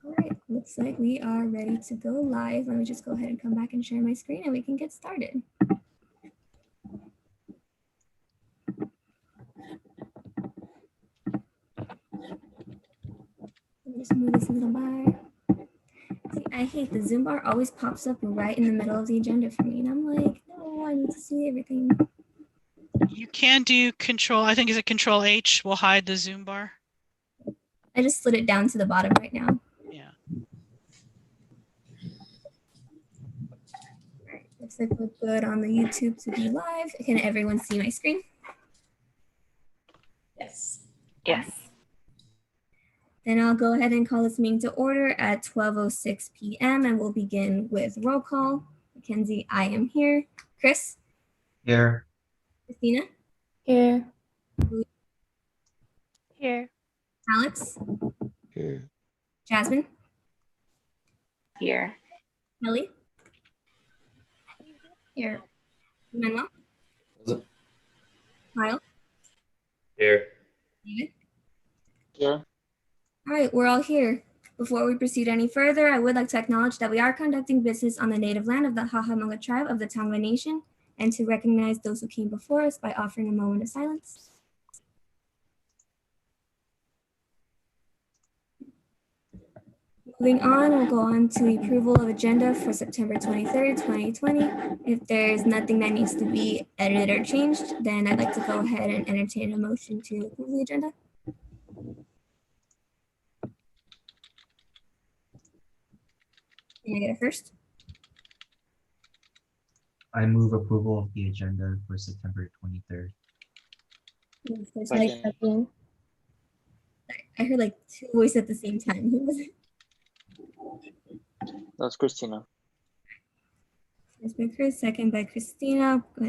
All right, looks like we are ready to go live. Let me just go ahead and come back and share my screen and we can get started. Let me just move this a little bar. See, I hate the Zoom bar always pops up right in the middle of the agenda for me. And I'm like, no, I need to see everything. You can do control, I think is it control H will hide the Zoom bar. I just slid it down to the bottom right now. Yeah. All right, looks like we're good on the YouTube to be live. Can everyone see my screen? Yes. Yes. Then I'll go ahead and call this meeting to order at 12:06 p.m. and we'll begin with roll call. Mackenzie, I am here. Chris? Here. Christina? Here. Here. Alex? Here. Jasmine? Here. Kelly? Here. Manuel? Kyle? Here. David? Here. All right, we're all here. Before we proceed any further, I would like to acknowledge that we are conducting business on the native land of the Hahamanga tribe of the Tongva Nation, and to recognize those who came before us by offering a moment of silence. Moving on, we'll go on to the approval of agenda for September 23rd, 2020. If there's nothing that needs to be edited or changed, then I'd like to go ahead and entertain a motion to approve the agenda. Can I get it first? I move approval of the agenda for September 23rd. Second. I heard like two voices at the same time. Who was it? That's Christina. First by Chris, second by Christina. Go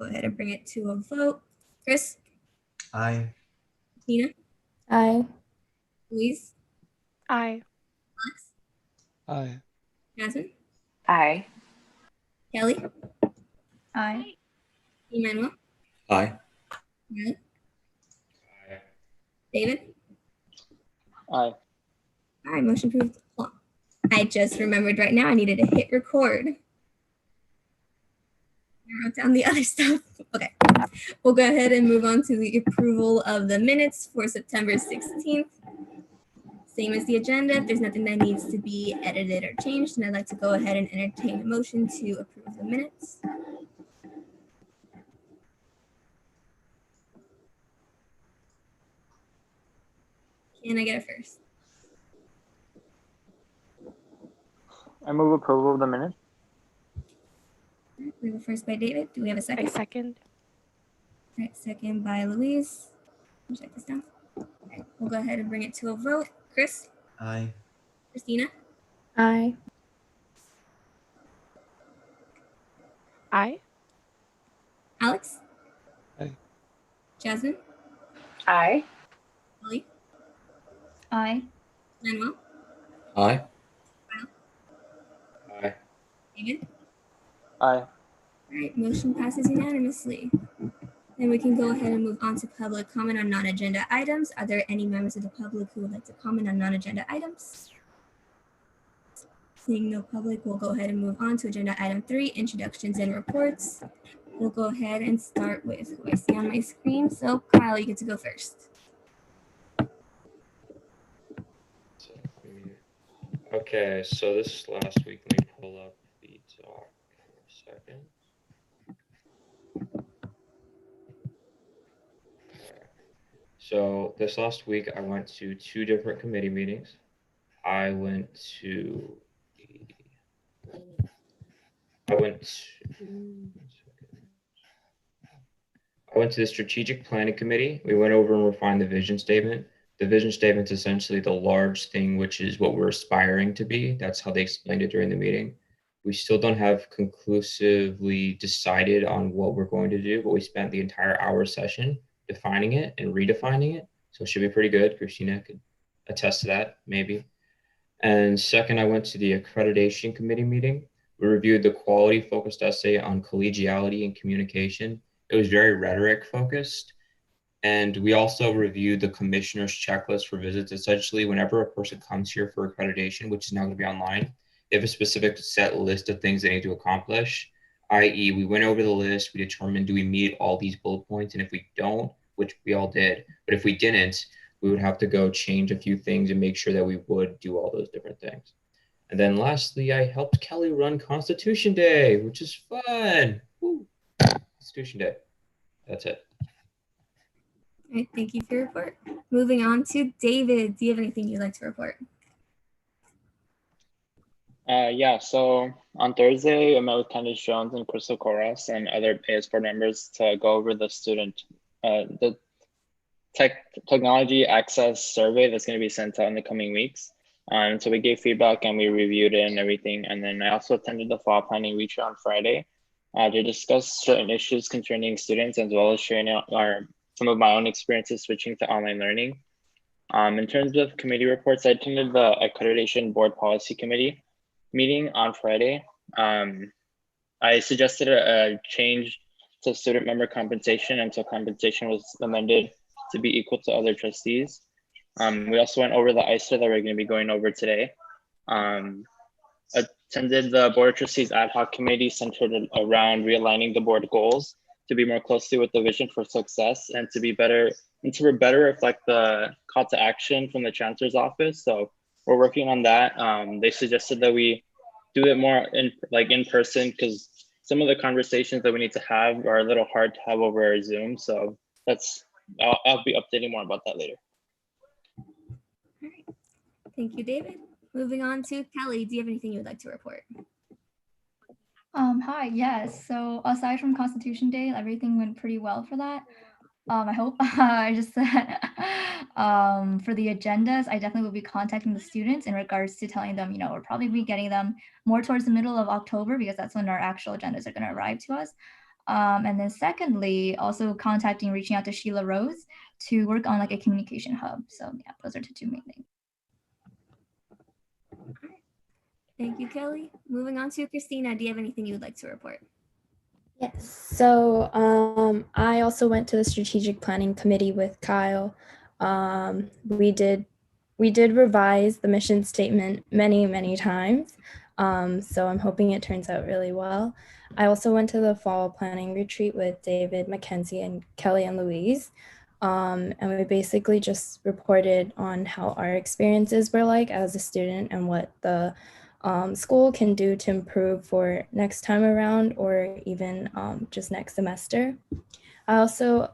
ahead and bring it to a vote. Chris? Aye. Christina? Aye. Louise? Aye. Alex? Aye. Jasmine? Aye. Kelly? Aye. Emmanuel? Aye. Riley? David? Aye. All right, motion approved. Well, I just remembered right now I needed to hit record. I wrote down the other stuff. Okay, we'll go ahead and move on to the approval of the minutes for September 16th. Same as the agenda. If there's nothing that needs to be edited or changed, then I'd like to go ahead and entertain a motion to approve the minutes. Can I get it first? I move approval of the minutes. We have a first by David. Do we have a I second? second. All right, second by Louise. Let me check this down. All right, we'll go ahead and bring it to a vote. Chris? Aye. Christina? Aye. Aye. Alex? Aye. Jasmine? Aye. Kelly? Aye. Manuel? Aye. Aye. David? Aye. All right, motion passes unanimously. Then we can go ahead and move on to public comment on non-agenda items. Are there any members of the public who would like to comment on non-agenda items? Seeing no public, we'll go ahead and move on to agenda item 3, introductions and reports. We'll go ahead and start with who I see on my screen. So Kyle, you get to go first. Okay, so this last week, let me pull up the doc for a second. Okay. So this last week, I went to 2 different committee meetings. I went to the strategic planning committee. We went over and refined the vision statement. The vision statement is essentially the large thing, which is what we're aspiring to be. That's how they explained it during the meeting. We still don't have conclusively decided on what we're going to do, but we spent the entire hour session defining it and redefining it. So it should be pretty good. Christina could attest to that, maybe. And second, I went to the accreditation committee meeting. We reviewed the quality focused essay on collegiality and communication. It was very rhetoric focused. And we also reviewed the commissioner's checklist for visits. Essentially, whenever a person comes here for accreditation, which is now going to be online, they have a specific set list of things they need to accomplish, i.e. we went over the list, we determined, do we meet all these bullet points? And if we don't, which we all did, but if we didn't, we would have to go change a few things and make sure that we would do all those different things. And then lastly, I helped Kelly run Constitution Day, which is fun. Woo. Constitution Day. That's it. All right, thank you for your report. Moving on to David. Do you have anything you'd like to report? Yeah, so on Thursday, I met with Candace Jones and Crystal Corras and other AS board members to go over the the technology access survey that's going to be sent out in the coming weeks. So we gave feedback and we reviewed it and everything. And then I also attended the fall planning retreat on Friday to discuss certain issues concerning students, as well as sharing some of my own experiences switching to online learning. In terms of committee reports, I attended the Accreditation Board Policy Committee meeting on Friday. I suggested a change to student member compensation until compensation was amended to be equal to other trustees. We also went over the ISA that we're going to be going over today. Attended the Board of Trustees Ad Hoc Committee centered around realigning the board goals to be more closely with the vision for success and to better reflect the call to action from the Chancellor's office. So we're working on that. They suggested that we do it more in person, because some of the conversations that we need to have are a little hard to have over Zoom. So I'll be updating more about that later. All right. Thank you, David. Moving on to Kelly. Do you have anything you would like to report? Hi, yes. So aside from Constitution Day, everything went pretty well for that. I hope. I just said for the agendas, I definitely will be contacting the students in regards to telling them, we'll probably be getting them more towards the middle of October, because that's when our actual agendas are going to arrive to us. And then secondly, also reaching out to Sheila Rose to work on like a communication hub. So yeah, those are the two main things. Thank you, Kelly. Moving on to Christina. Do you have anything you would like to report? Yes. So I also went to the strategic planning committee with Kyle. We did revise the mission statement many times. So I'm hoping it turns out really well. I also went to the fall planning retreat with David, Mackenzie, and Kelly and Louise. And we basically just reported on how our experiences were like as a student and what the school can do to improve for next time around, or even just next semester. I also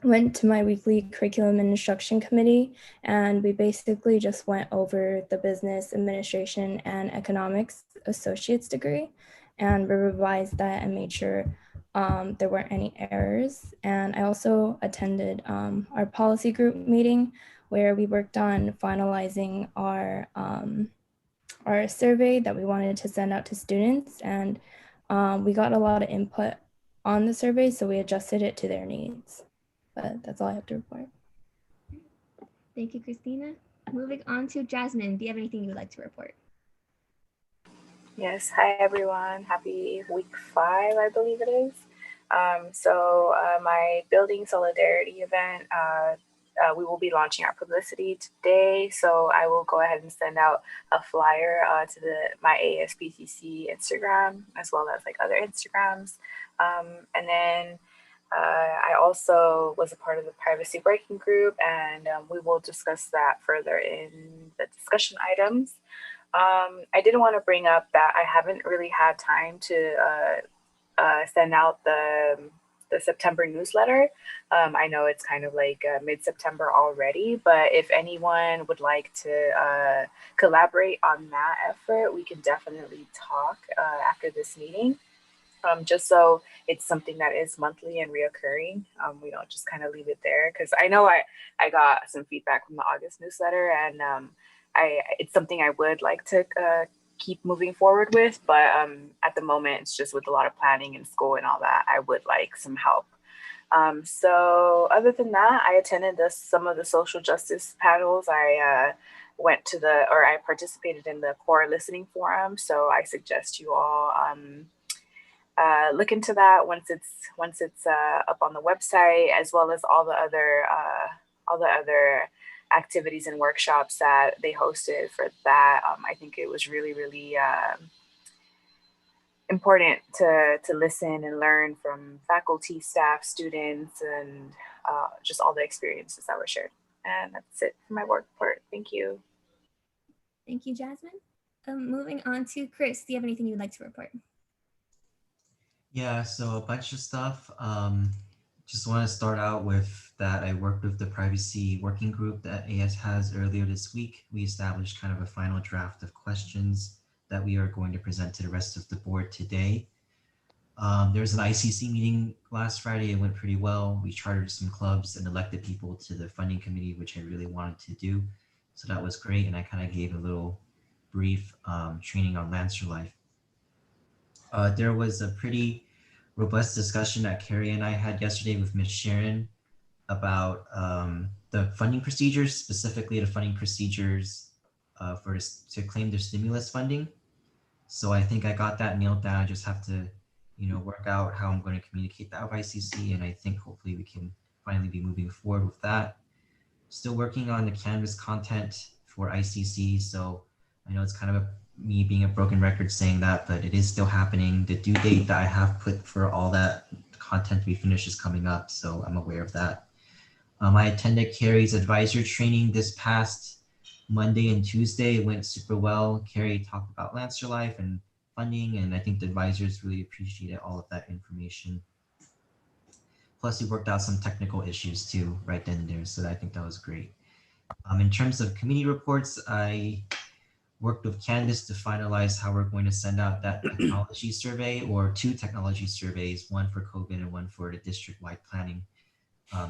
went to my weekly curriculum and instruction committee, and we basically just went over the business administration and economics associate's degree, and we revised that and made sure there weren't any errors. And I also attended our policy group meeting, where we worked on finalizing our survey that we wanted to send out to students, and we got a lot of input on the survey, so we adjusted it to their needs. But that's all I have to report. Thank you, Christina. Moving on to Jasmine. Do you have anything you would like to report? Yes, hi everyone. Happy week 5, I believe it is. My Building Solidarity event, we will be launching our publicity today, so I will go ahead and send out a flyer to my ASBTC Instagram, as well as like other Instagrams. And then I also was a part of the privacy working group, and we will discuss that further in the discussion items. I didn't want to bring up that I haven't really had time to send out the September newsletter. I know it's kind of like mid-September already, but if anyone would like to collaborate on that effort, we can definitely talk after this meeting. Just so it's something that is monthly and reoccurring. We don't just kind of leave it there, because I know I got some feedback from the August newsletter, and it's something I would like to keep moving forward with, but at the moment it's just with a lot of planning in school and all that, I would like some help. So other than that, I attended some of the social justice panels. I participated in the core listening forum, so I suggest you all look into that once it's up on the website, as well as all the other activities and workshops that they hosted for that. I think it was really, really important to listen and learn from faculty, staff, students, and just all the experiences that were shared. And that's it for my work report. Thank you. Thank you, Jasmine. Moving on to Chris, do you have anything you'd like to report? Yeah, so a bunch of stuff. Just want to start out with that I worked with the privacy working group that AS has earlier this week. We established kind of a final draft of questions that we are going to present to the rest of the board today. There was an ICC meeting last Friday. It went pretty well. We chartered some clubs and elected people to the funding committee, which I really wanted to do. So that was great. And I kind of gave a little brief training on Lancer Life. There was a pretty robust discussion that Carrie and I had yesterday with Ms. Sharon about the funding procedures, specifically the funding procedures to claim their stimulus funding. So I think I got that nailed down. I just have to, work out how I'm going to communicate that with ICC, and I think hopefully we can finally be moving forward with that. Still working on the Canvas content for ICC, so I know it's kind of me being a broken record saying that, but it is still happening. The due date that I have put for all that content to be finished is coming up, so I'm aware of that. I attended Carrie's advisor training this past Monday and Tuesday. It went super well. Carrie talked about Lancer Life and funding, and I think the advisors really appreciated all of that information. Plus, we worked out some technical issues too right then and there, so I think that was great. In terms of committee reports, I worked with Candace to finalize how we're going to send out that technology survey, or 2 technology surveys, one for COVID and one for the district-wide planning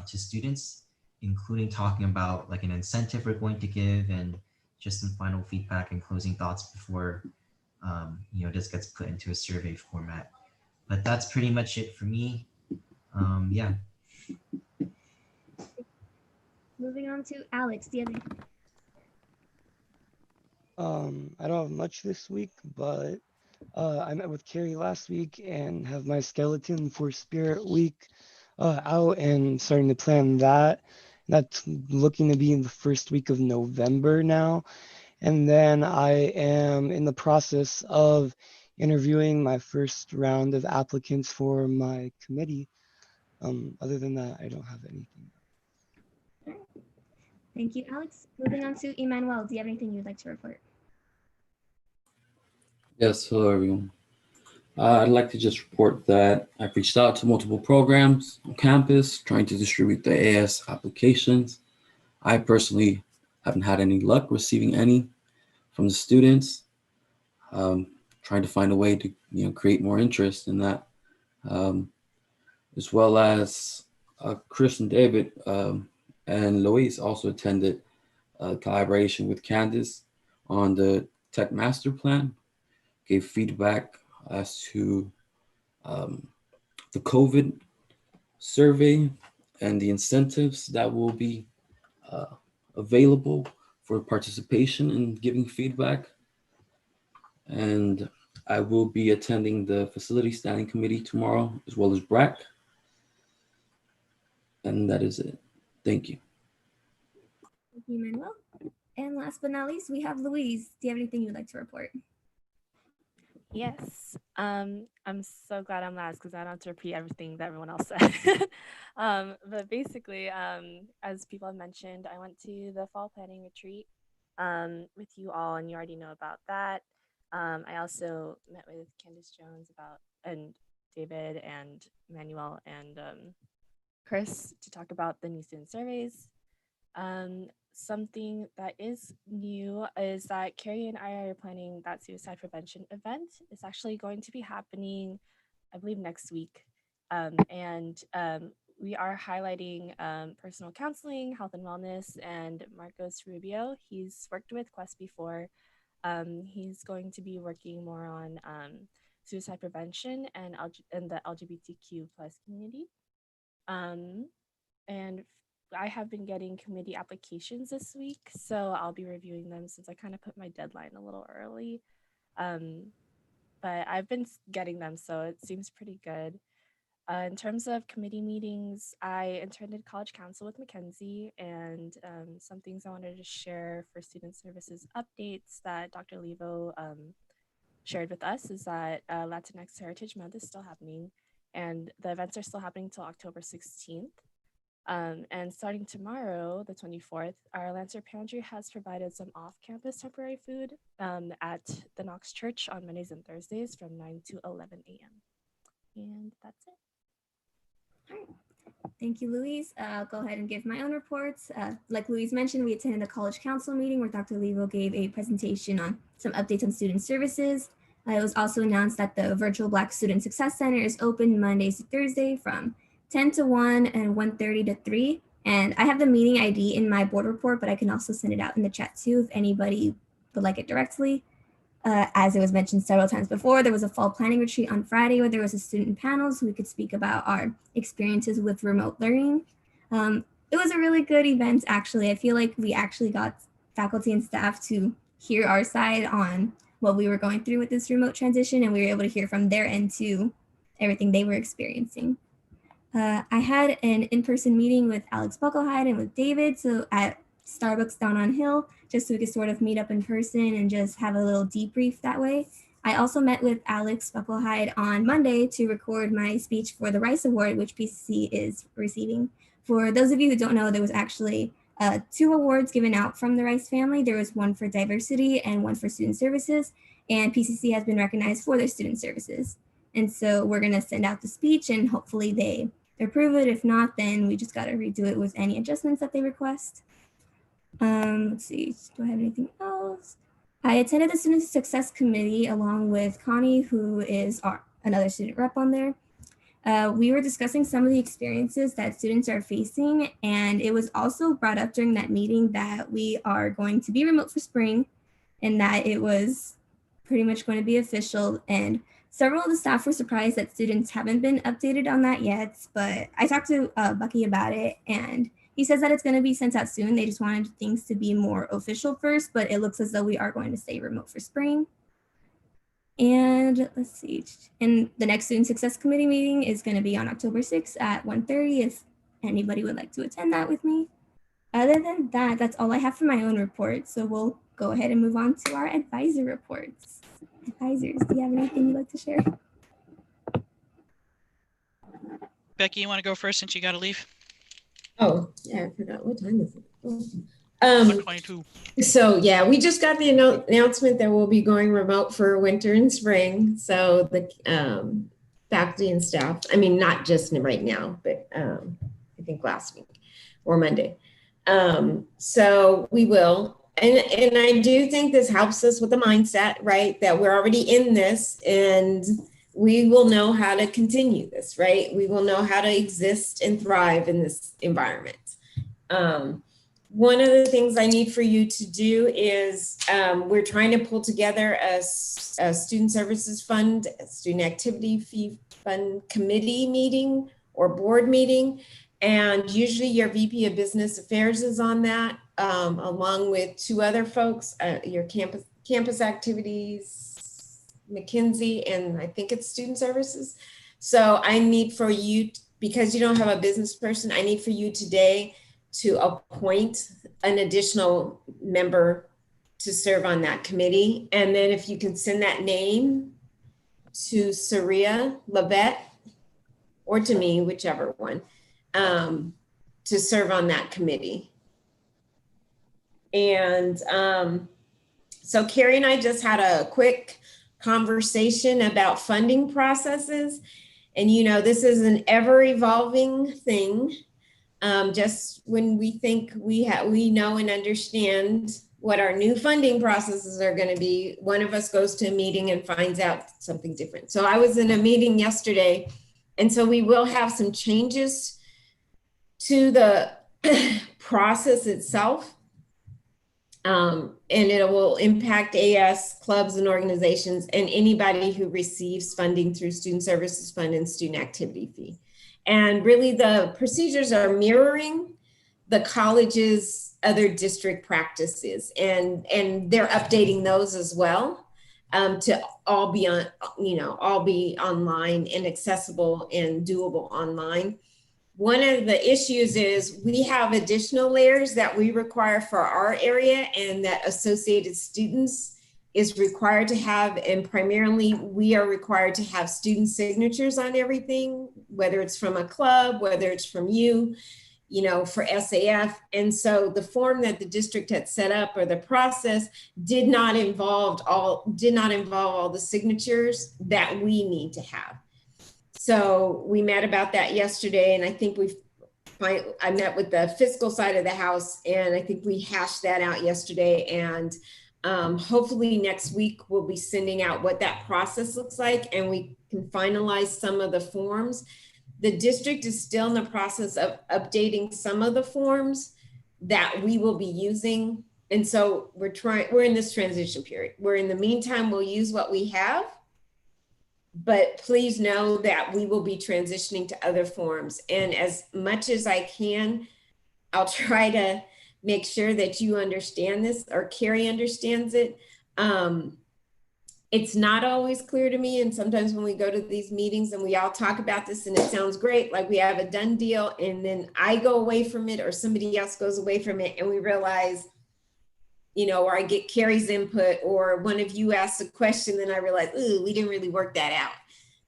to students, including talking about like an incentive we're going to give and just some final feedback and closing thoughts before this gets put into a survey format. But that's pretty much it for me. Yeah. Moving on to Alex, do you have any? I don't have much this week, but I met with Carrie last week and have my skeleton for Spirit Week out and starting to plan that. That's looking to be in the first week of November now. And then I am in the process of interviewing my first round of applicants for my committee. Other than that, I don't have anything. Thank you, Alex. Moving on to Emmanuel, do you have anything you'd like to report? Yes, hello everyone. I'd like to just report that I've reached out to multiple programs on campus trying to distribute the AS applications. I personally haven't had any luck receiving any from the students. Trying to find a way to create more interest in that, as well as Chris and David and Louise also attended a collaboration with Candace on the Tech Master Plan, gave feedback as to the COVID survey and the incentives that will be available for participation and giving feedback. And I will be attending the Facility Standing Committee tomorrow, as well as BRAC. And that is it. Thank you. Thank you, Emmanuel. And last but not least, we have Louise. Do you have anything you'd like to report? Yes, I'm so glad I'm last because I don't have to repeat everything that everyone else said. But basically, as people have mentioned, I went to the fall planning retreat with you all, and you already know about that. I also met with Candace Jones and David and Emmanuel and Chris to talk about the new student surveys. Something that is new is that Carrie and I are planning that suicide prevention event. It's actually going to be happening, I believe, next week. We are highlighting personal counseling, health and wellness, and Marcos Rubio. He's worked with Quest before. He's going to be working more on suicide prevention and the LGBTQ plus community. And I have been getting committee applications this week, so I'll be reviewing them since I kind of put my deadline a little early. but I've been getting them, so it seems pretty good. In terms of committee meetings, I attended College Council with Mackenzie, and some things I wanted to share for student services updates that Dr. Levo shared with us is that Latinx Heritage Month is still happening, and the events are still happening until October 16th. And starting tomorrow, the 24th, our Lancer Pantry has provided some off-campus temporary food at the Knox Church on Mondays and Thursdays from 9 to 11 a.m. And that's it. All right. Thank you, Louise. I'll go ahead and give my own reports. Like Louise mentioned, we attended the College Council meeting where Dr. Levo gave a presentation on some updates on student services. It was also announced that the virtual Black Student Success Center is open Mondays to Thursday from 10 to 1 and 1:30 to 3. And I have the meeting ID in my board report, but I can also send it out in the chat too if anybody would like it directly. As it was mentioned several times before, there was a fall planning retreat on Friday where there was a student panel so we could speak about our experiences with remote learning. It was a really good event, actually. I feel like we actually got faculty and staff to hear our side on what we were going through with this remote transition, and we were able to hear from their end too, everything they were experiencing. I had an in-person meeting with Alex Buckelhide and with David, so at Starbucks down on Hill, just so we could sort of meet up in person and just have a little debrief that way. I also met with Alex Buckelhide on Monday to record my speech for the Rice Award, which PCC is receiving. For those of you who don't know, there was actually 2 awards given out from the Rice family. There was one for diversity and one for student services, and PCC has been recognized for their student services. And so we're gonna send out the speech and hopefully they approve it. If not, then we just gotta redo it with any adjustments that they request. Let's see, do I have anything else? I attended the Student Success Committee along with Connie, who is another student rep on there. We were discussing some of the experiences that students are facing, and it was also brought up during that meeting that we are going to be remote for spring and that it was pretty much going to be official. And several of the staff were surprised that students haven't been updated on that yet, but I talked to Bucky about it, and he says that it's going to be sent out soon. They just wanted things to be more official first, but it looks as though we are going to stay remote for spring. And let's see, and the next Student Success Committee meeting is going to be on October 6th at 1:30 if anybody would like to attend that with me. Other than that, that's all I have for my own report. So we'll go ahead and move on to our advisor reports. Advisors, do you have anything you'd like to share? Becky, you want to go first since you got to leave? Oh, yeah, I forgot. What time is it? Oh. 1:22. So yeah, we just got the announcement that we'll be going remote for winter and spring. So the faculty and staff, I mean, not just right now, but I think last week or Monday. So we will. And I do think this helps us with the mindset, right? That we're already in this and we will know how to continue this, right? We will know how to exist and thrive in this environment. One of the things I need for you to do is we're trying to pull together a student services fund, a student activity fee fund committee meeting or board meeting. And usually your VP of Business Affairs is on that, along with 2 other folks, your campus activities, McKinsey, and I think it's student services. So I need for you, because you don't have a business person, I need for you today to appoint an additional member to serve on that committee. And then if you can send that name to Saria Lavette or to me, whichever one, to serve on that committee. And so Carrie and I just had a quick conversation about funding processes. And you know, this is an ever evolving thing. Just when we think we know and understand what our new funding processes are going to be, one of us goes to a meeting and finds out something different. So I was in a meeting yesterday, and so we will have some changes to the process itself. And it will impact AS clubs and organizations and anybody who receives funding through Student Services Fund and Student Activity Fee. And really the procedures are mirroring the college's other district practices, and they're updating those as well. to all be on, all be online and accessible and doable online. One of the issues is we have additional layers that we require for our area and that Associated Students is required to have, and primarily we are required to have student signatures on everything, whether it's from a club, whether it's from you, for SAF. And so the form that the district had set up, or the process, did not involve all the signatures that we need to have. So we met about that yesterday, and I think I met with the fiscal side of the house, and I think we hashed that out yesterday. And hopefully next week we'll be sending out what that process looks like, and we can finalize some of the forms. The district is still in the process of updating some of the forms that we will be using. And so we're in this transition period. In the meantime, we'll use what we have, but please know that we will be transitioning to other forms. And as much as I can, I'll try to make sure that you understand this, or Carrie understands it. It's not always clear to me. And sometimes when we go to these meetings and we all talk about this and it sounds great, like we have a done deal, and then I go away from it or somebody else goes away from it and we realize, or I get Carrie's input, or one of you asks a question, then I realize, ooh, we didn't really work that out.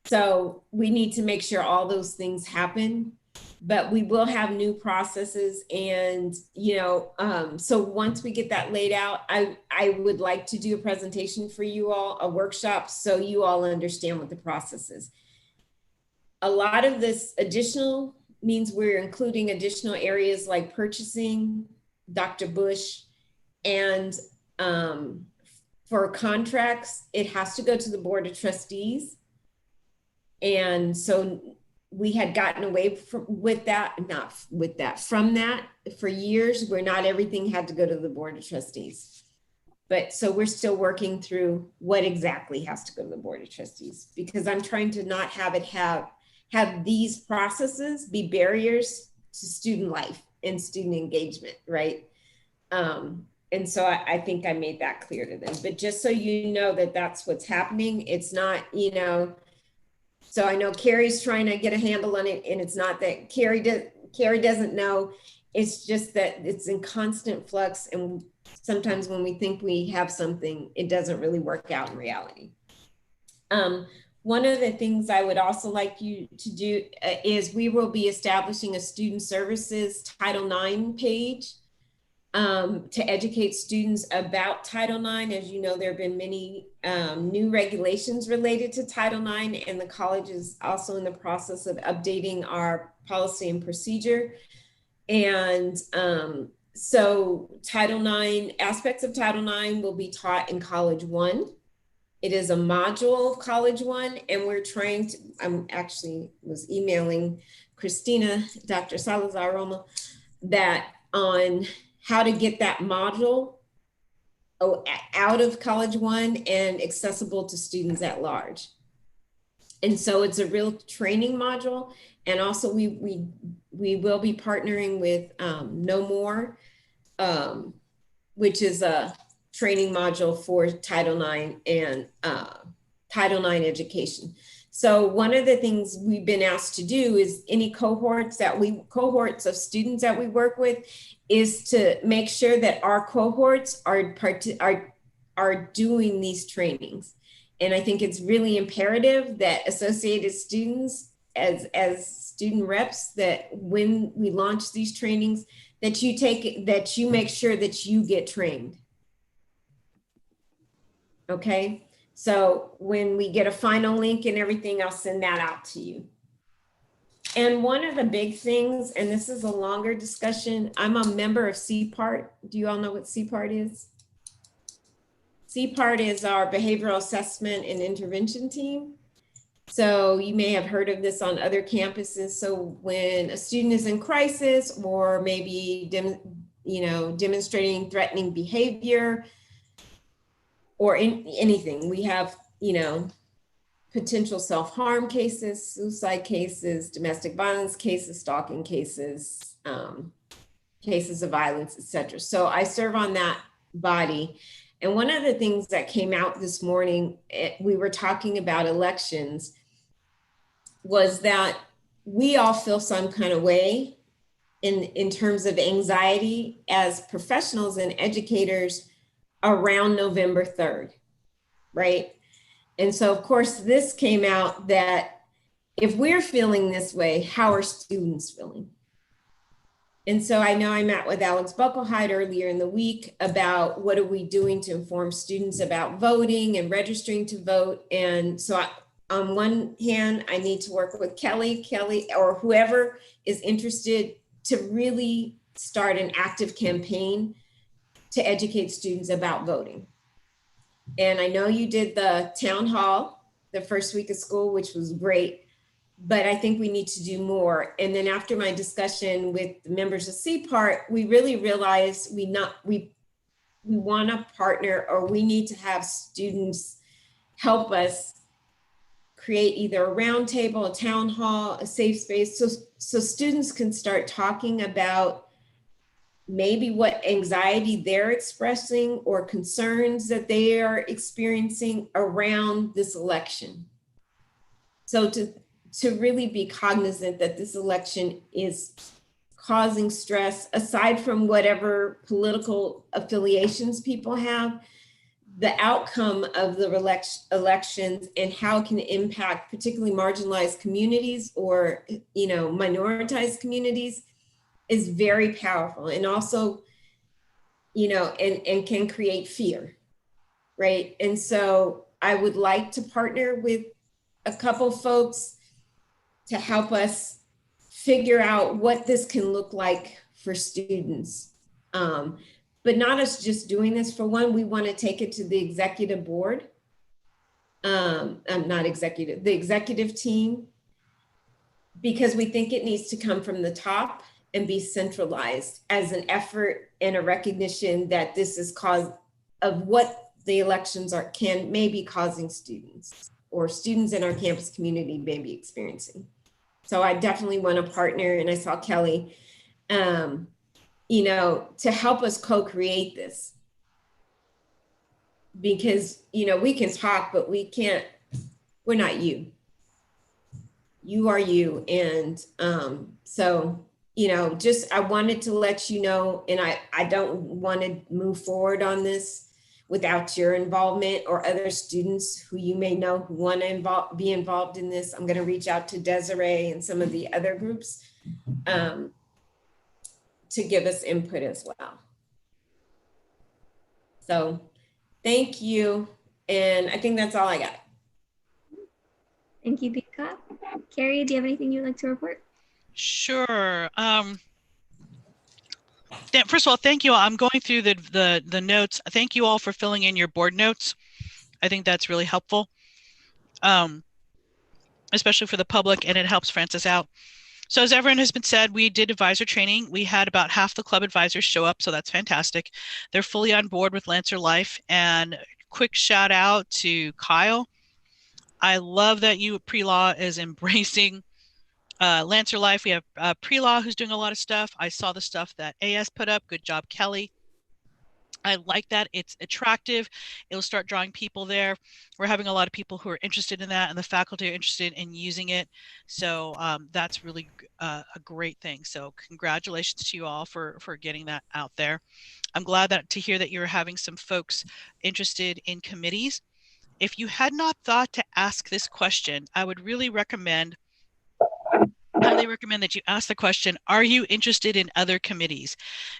So we need to make sure all those things happen, but we will have new processes. And, so once we get that laid out, I would like to do a presentation for you all, a workshop, so you all understand what the process is. A lot of this additional means we're including additional areas like purchasing, Dr. Bush, and for contracts, it has to go to the Board of Trustees. And so we had gotten away from that for years, where not everything had to go to the Board of Trustees. But so we're still working through what exactly has to go to the Board of Trustees, because I'm trying to not have it have these processes be barriers to student life and student engagement, right? And so I think I made that clear to them. But just so you know that that's what's happening, it's not, so I know Carrie's trying to get a handle on it, and it's not that Carrie doesn't know. It's just that it's in constant flux, and sometimes when we think we have something, it doesn't really work out in reality. One of the things I would also like you to do is we will be establishing a student services Title IX page to educate students about Title IX. As you know, there have been many new regulations related to Title IX, and the college is also in the process of updating our policy and procedure. And so aspects of Title IX will be taught in College One. It is a module of College One, and we're trying to, was emailing Christina, Dr. Salazar-Roma, that on how to get that module out of College One and accessible to students at large. And so it's a real training module. And also we will be partnering with No More, which is a training module for Title IX and Title IX education. So one of the things we've been asked to do is any cohorts of students that we work with is to make sure that our cohorts are doing these trainings. And I think it's really imperative that Associated Students, as student reps, that when we launch these trainings, that you make sure that you get trained. Okay. So when we get a final link and everything, I'll send that out to you. And one of the big things, and this is a longer discussion, I'm a member of CPART. Do you all know what CPART is? CPART is our behavioral assessment and intervention team. So you may have heard of this on other campuses. So when a student is in crisis, or maybe demonstrating threatening behavior, or anything, we have, potential self-harm cases, suicide cases, domestic violence cases, stalking cases, cases of violence, etc. So I serve on that body. And one of the things that came out this morning, we were talking about elections, was that we all feel some kind of way in terms of anxiety as professionals and educators around November 3rd, right? And so of course this came out that if we're feeling this way, how are students feeling? And so I know I met with Alex Buckelheid earlier in the week about what are we doing to inform students about voting and registering to vote. And so on one hand, I need to work with Kelly, or whoever is interested to really start an active campaign to educate students about voting. And I know you did the town hall the first week of school, which was great, but I think we need to do more. And then after my discussion with the members of CPART, we really realized we want to partner, or we need to have students help us create either a roundtable, a town hall, a safe space, so students can start talking about maybe what anxiety they're expressing or concerns that they are experiencing around this election. So to really be cognizant that this election is causing stress, aside from whatever political affiliations people have, the outcome of the elections and how it can impact particularly marginalized communities or, minoritized communities is very powerful, and also, and can create fear, right? And so I would like to partner with a couple folks to help us figure out what this can look like for students. But not us just doing this. For one, we want to take it to the executive board, the executive team, because we think it needs to come from the top and be centralized as an effort and a recognition that this is cause of what the elections may be causing students, or students in our campus community may be experiencing. So I definitely want to partner, and I saw Kelly, to help us co-create this. Because, we can talk, but we're not you. You are you. And so, I wanted to let you know, and I don't want to move forward on this without your involvement or other students who you may know who want to be involved in this. I'm going to reach out to Desiree and some of the other groups to give us input as well. So thank you. And I think that's all I got. Thank you, Deepa. Carrie, do you have anything you'd like to report? Sure. First of all, thank you all. I'm going through the notes. Thank you all for filling in your board notes. I think that's really helpful, especially for the public, and it helps Francis out. So as everyone has been said, we did advisor training. We had about half the club advisors show up, so that's fantastic. They're fully on board with Lancer Life. And quick shout out to Kyle. I love that you, Pre-Law, is embracing Lancer Life. We have Pre-Law who's doing a lot of stuff. I saw the stuff that AS put up. Good job, Kelly. I like that. It's attractive. It'll start drawing people there. We're having a lot of people who are interested in that, and the faculty are interested in using it. So that's really a great thing. So congratulations to you all for getting that out there. I'm glad to hear that you're having some folks interested in committees. If you had not thought to ask this question, I would highly recommend that you ask the question, are you interested in other committees?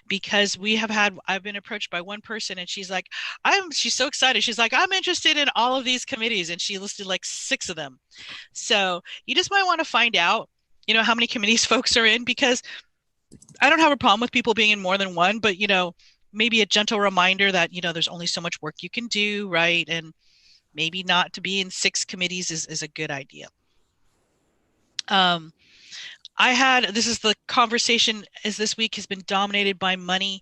Because I've been approached by one person, and she's like, she's so excited. She's like, I'm interested in all of these committees. And she listed like 6 of them. So you just might want to find out, how many committees folks are in, because I don't have a problem with people being in more than one, but, maybe a gentle reminder that, there's only so much work you can do, right? And maybe not to be in 6 committees is a good idea. The conversation this week has been dominated by money.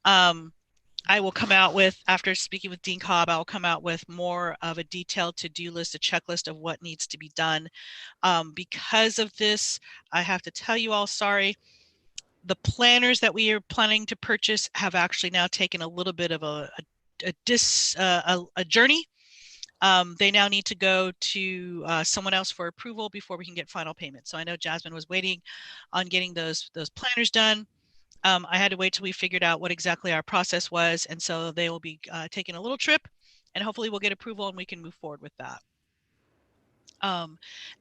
I will come out with, after speaking with Dean Cobb, I will come out with more of a detailed to-do list, a checklist of what needs to be done. Because of this, I have to tell you all, sorry, the planners that we are planning to purchase have actually now taken a little bit of a a journey. They now need to go to someone else for approval before we can get final payment. So I know Jasmine was waiting on getting those planners done. I had to wait till we figured out what exactly our process was, and so they will be taking a little trip, and hopefully we'll get approval and we can move forward with that.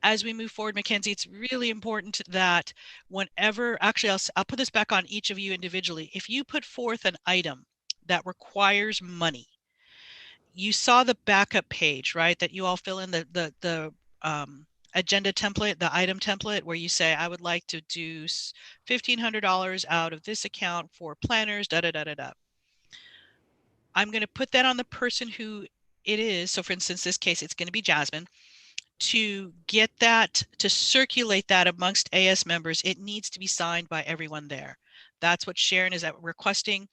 As we move forward, Mackenzie, it's really important that whenever, actually, I'll put this back on each of you individually. If you put forth an item that requires money, you saw the backup page, right? That you all fill in the agenda template, the item template, where you say, I would like to do $1,500 out of this account for planners, da da da da da. I'm going to put that on the person who it is. So for instance, this case, it's going to be Jasmine. To get that, to circulate that amongst AS members, it needs to be signed by everyone there. That's what Sharon is requesting.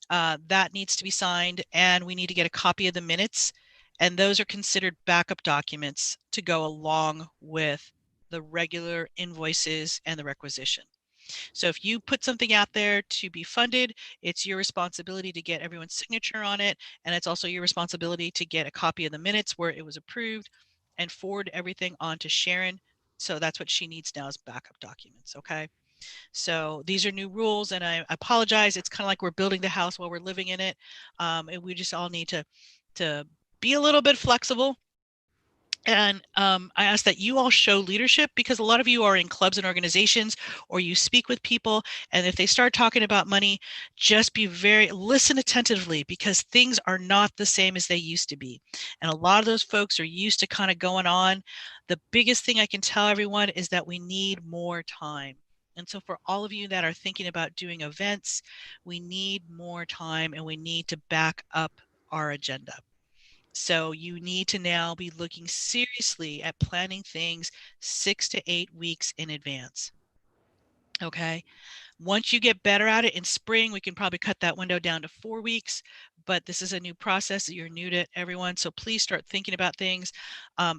That needs to be signed, and we need to get a copy of the minutes, and those are considered backup documents to go along with the regular invoices and the requisition. So if you put something out there to be funded, it's your responsibility to get everyone's signature on it, and it's also your responsibility to get a copy of the minutes where it was approved and forward everything on to Sharon. So that's what she needs now, is backup documents, okay? So these are new rules, and I apologize. It's kind of like we're building the house while we're living in it. And we just all need to be a little bit flexible. And I ask that you all show leadership, because a lot of you are in clubs and organizations, or you speak with people, and if they start talking about money, just listen attentively, because things are not the same as they used to be. And a lot of those folks are used to kind of going on. The biggest thing I can tell everyone is that we need more time. And so for all of you that are thinking about doing events, we need more time, and we need to back up our agenda. So you need to now be looking seriously at planning things 6 to 8 weeks in advance. Okay. Once you get better at it in spring, we can probably cut that window down to 4 weeks, but this is a new process. You're new to everyone, so please start thinking about things.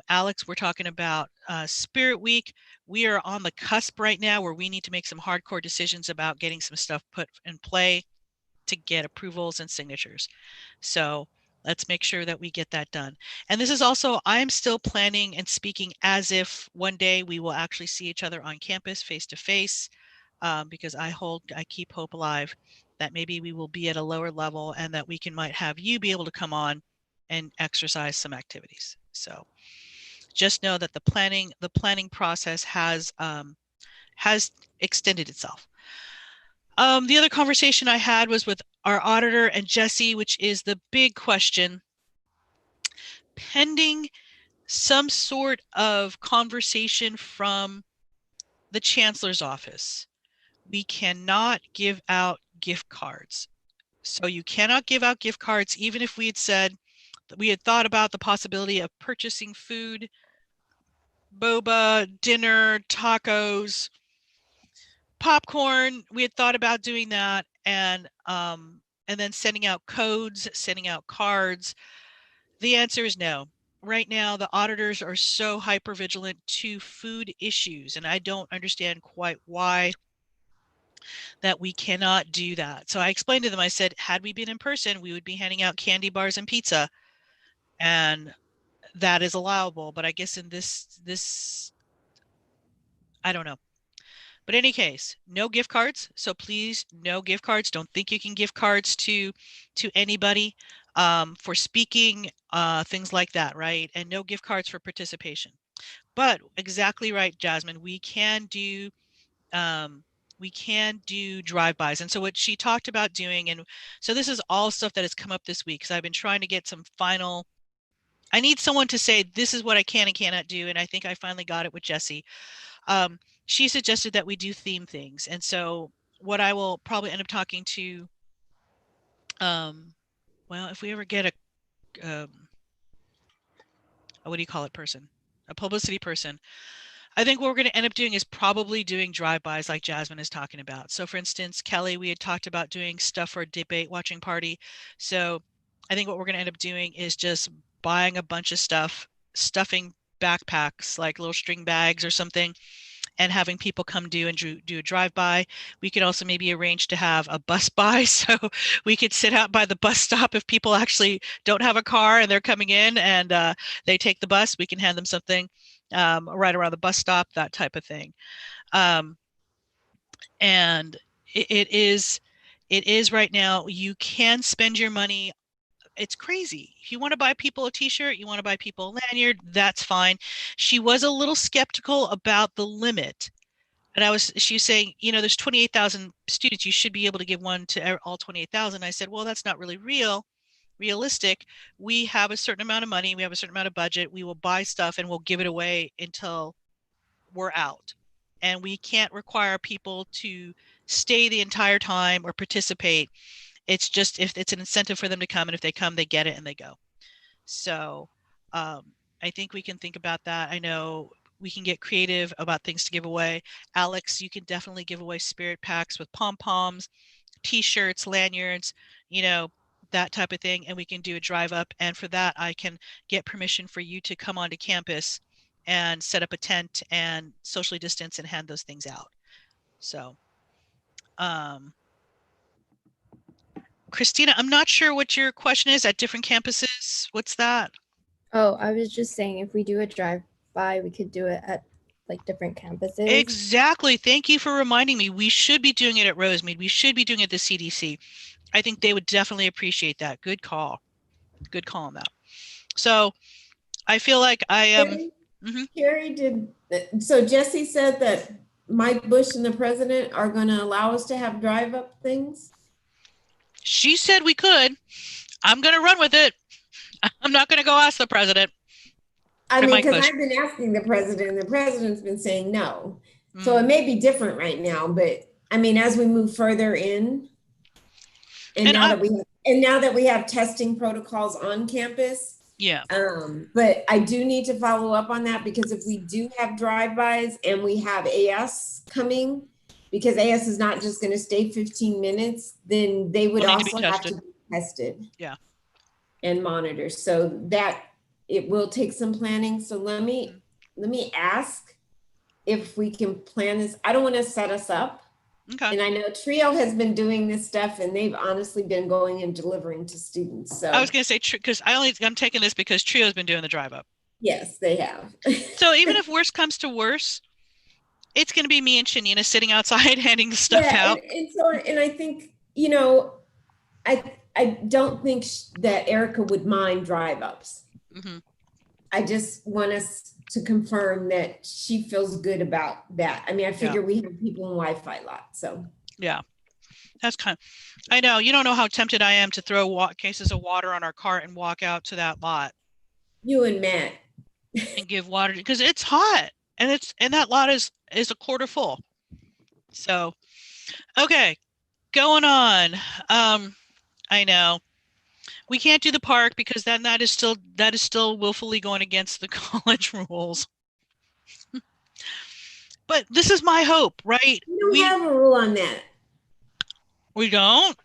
Alex, we're talking about Spirit Week. We are on the cusp right now where we need to make some hardcore decisions about getting some stuff put in play to get approvals and signatures. So let's make sure that we get that done. And this is also, I'm still planning and speaking as if one day we will actually see each other on campus face to face, because I keep hope alive that maybe we will be at a lower level, and that we might have you be able to come on and exercise some activities. So just know that the planning process has extended itself. The other conversation I had was with our auditor and Jesse, which is the big question. Pending some sort of conversation from the chancellor's office, we cannot give out gift cards. So you cannot give out gift cards, even if we had said that we had thought about the possibility of purchasing food, boba, dinner, tacos, popcorn. We had thought about doing that, and then sending out codes, sending out cards. The answer is no. Right now, the auditors are so hyper vigilant to food issues, and I don't understand quite why that we cannot do that. So I explained to them, I said, had we been in person, we would be handing out candy bars and pizza, and that is allowable. But I guess in this, I don't know. But in any case, no gift cards. So please, no gift cards. Don't think you can give cards to anybody for speaking, things like that, right? And no gift cards for participation. But exactly right, Jasmine. We can do drive-bys. And so what she talked about doing, and so this is all stuff that has come up this week, because I've been trying to get some final. I need someone to say this is what I can and cannot do, and I think I finally got it with Jesse. She suggested that we do theme things. And so what I will probably end up talking to, well, if we ever get a what do you call it person, a publicity person, I think what we're going to end up doing is probably doing drive-bys like Jasmine is talking about. So for instance, Kelly, we had talked about doing stuff for a debate watching party. So I think what we're going to end up doing is just buying a bunch of stuff, stuffing backpacks, like little string bags or something, and having people come do a drive-by. We could also maybe arrange to have a bus by, so we could sit out by the bus stop if people actually don't have a car and they're coming in and they take the bus. We can hand them something right around the bus stop, that type of thing. And it is right now, you can spend your money. It's crazy. If you want to buy people a t-shirt, you want to buy people a lanyard, that's fine. She was a little skeptical about the limit. And she was saying, you know, there's 28,000 students. You should be able to give one to all 28,000. I said, well, that's not really realistic. We have a certain amount of money. We have a certain amount of budget. We will buy stuff and we'll give it away until we're out. And we can't require people to stay the entire time or participate. It's just if it's an incentive for them to come, and if they come, they get it and they go. So I think we can think about that. I know we can get creative about things to give away. Alex, you can definitely give away spirit packs with pom-poms, t-shirts, lanyards, you know, that type of thing. And we can do a drive up. And for that, I can get permission for you to come onto campus and set up a tent and socially distance and hand those things out. So, Christina, I'm not sure what your question is at different campuses. What's that? Oh, I was just saying if we do a drive-by, we could do it at like different campuses. Exactly. Thank you for reminding me. We should be doing it at Rosemead. We should be doing it at the CDC. I think they would definitely appreciate that. Good call. Good call on that. So I feel like I am. Carrie, so Jesse said that Mike Bush and the president are going to allow us to have drive-up things? She said we could. I'm going to run with it. I'm not going to go ask the president. I mean, because I've been asking the president, and the president's been saying no. So it may be different right now, but I mean, as we move further in, and now that we have testing protocols on campus. Yeah. But I do need to follow up on that, because if we do have drive-bys and we have AS coming, because AS is not just going to stay 15 minutes, then they would also have to be tested. Yeah. And monitored. So that it will take some planning. So let me ask if we can plan this. I don't want to set us up. Okay. And I know Trio has been doing this stuff, and they've honestly been going and delivering to students. So I was going to say, because I'm taking this because Trio's been doing the drive up. Yes, they have. So even if worse comes to worse, it's going to be me and Shanina sitting outside handing the stuff out. And I think, you know, I don't think that Erica would mind drive-ups. Mm-hmm. I just want us to confirm that she feels good about that. I mean, I figure we have people in Wi-Fi lot, so. Yeah, that's I know, you don't know how tempted I am to throw cases of water on our cart and walk out to that lot. You and Matt. And give water, because it's hot, and that lot is a quarter full. So, okay, going on. I know we can't do the park because then that is still willfully going against the college rules. But this is my hope, right? We don't have a rule on that. We don't?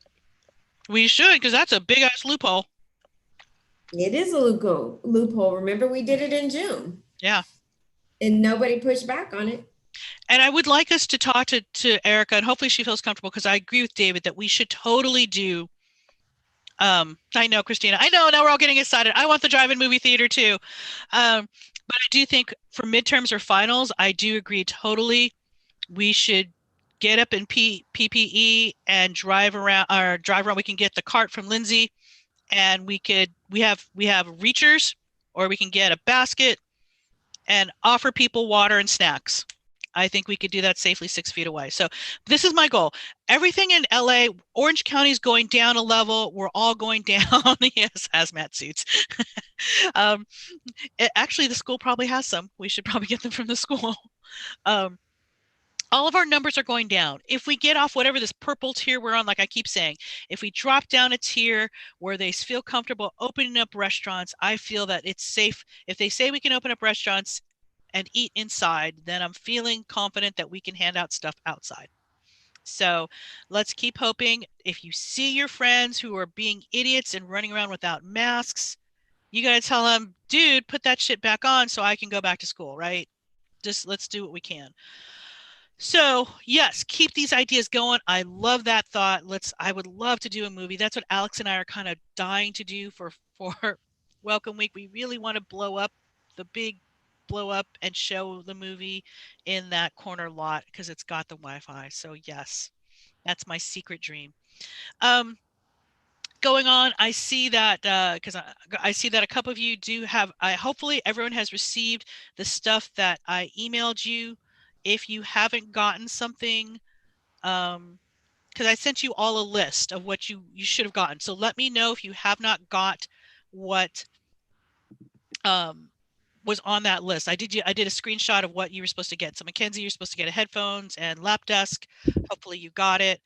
We should, because that's a big ass loophole. It is a loophole. Remember, we did it in June. Yeah. And nobody pushed back on it. And I would like us to talk to Erica, and hopefully she feels comfortable, because I agree with David that we should totally do. I know, Christina. I know, now we're all getting excited. I want the drive-in movie theater too. But I do think for midterms or finals, I do agree totally. We should get up in PPE and drive around. We can get the cart from Lindsay, and we have reachers, or we can get a basket and offer people water and snacks. I think we could do that safely 6 feet away. So this is my goal. Everything in LA, Orange County is going down a level. We're all going down. Yes, hazmat suits. Actually, the school probably has some. We should probably get them from the school. All of our numbers are going down. If we get off whatever this purple tier we're on, like I keep saying, if we drop down a tier where they feel comfortable opening up restaurants, I feel that it's safe. If they say we can open up restaurants and eat inside, then I'm feeling confident that we can hand out stuff outside. So let's keep hoping. If you see your friends who are being idiots and running around without masks, you got to tell them, dude, put that shit back on so I can go back to school, right? Just let's do what we can. So yes, keep these ideas going. I love that thought. I would love to do a movie. That's what Alex and I are kind of dying to do for Welcome Week. We really want to blow up and show the movie in that corner lot because it's got the Wi-Fi. So yes, that's my secret dream. Going on, I see that because I see that a couple of you do have. Hopefully everyone has received the stuff that I emailed you. If you haven't gotten something, because I sent you all a list of what you should have gotten. So let me know if you have not got what was on that list. I did a screenshot of what you were supposed to get. So Mackenzie, you're supposed to get a headphones and lap desk. Hopefully you got it.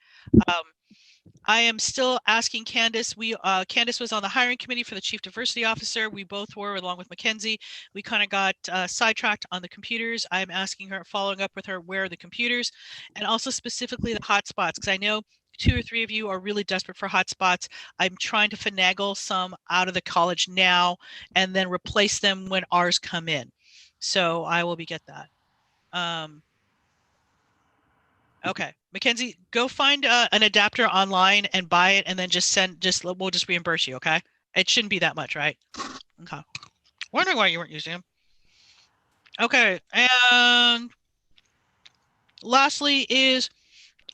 I am still asking Candace. Candace was on the hiring committee for the chief diversity officer. We both were, along with Mackenzie. We kind of got sidetracked on the computers. I'm asking her, following up with her, where are the computers, and also specifically the hotspots, because I know 2 or 3 of you are really desperate for hotspots. I'm trying to finagle some out of the college now and then replace them when ours come in. So I will get that. Okay, Mackenzie, go find an adapter online and buy it, and then we'll just reimburse you. Okay, it shouldn't be that much, right? Okay. Wondering why you weren't using them. Okay, and lastly is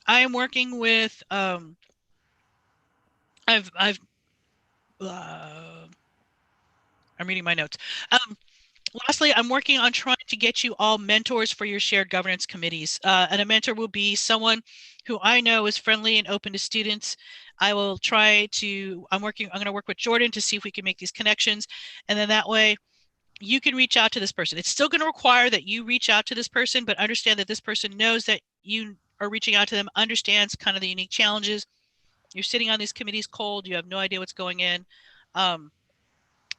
I am working with I'm reading my notes. Lastly, I'm working on trying to get you all mentors for your shared governance committees. And a mentor will be someone who I know is friendly and open to students. I'm going to work with Jordan to see if we can make these connections. And then that way you can reach out to this person. It's still going to require that you reach out to this person, but understand that this person knows that you are reaching out to them, understands kind of the unique challenges. You're sitting on these committees cold. You have no idea what's going in.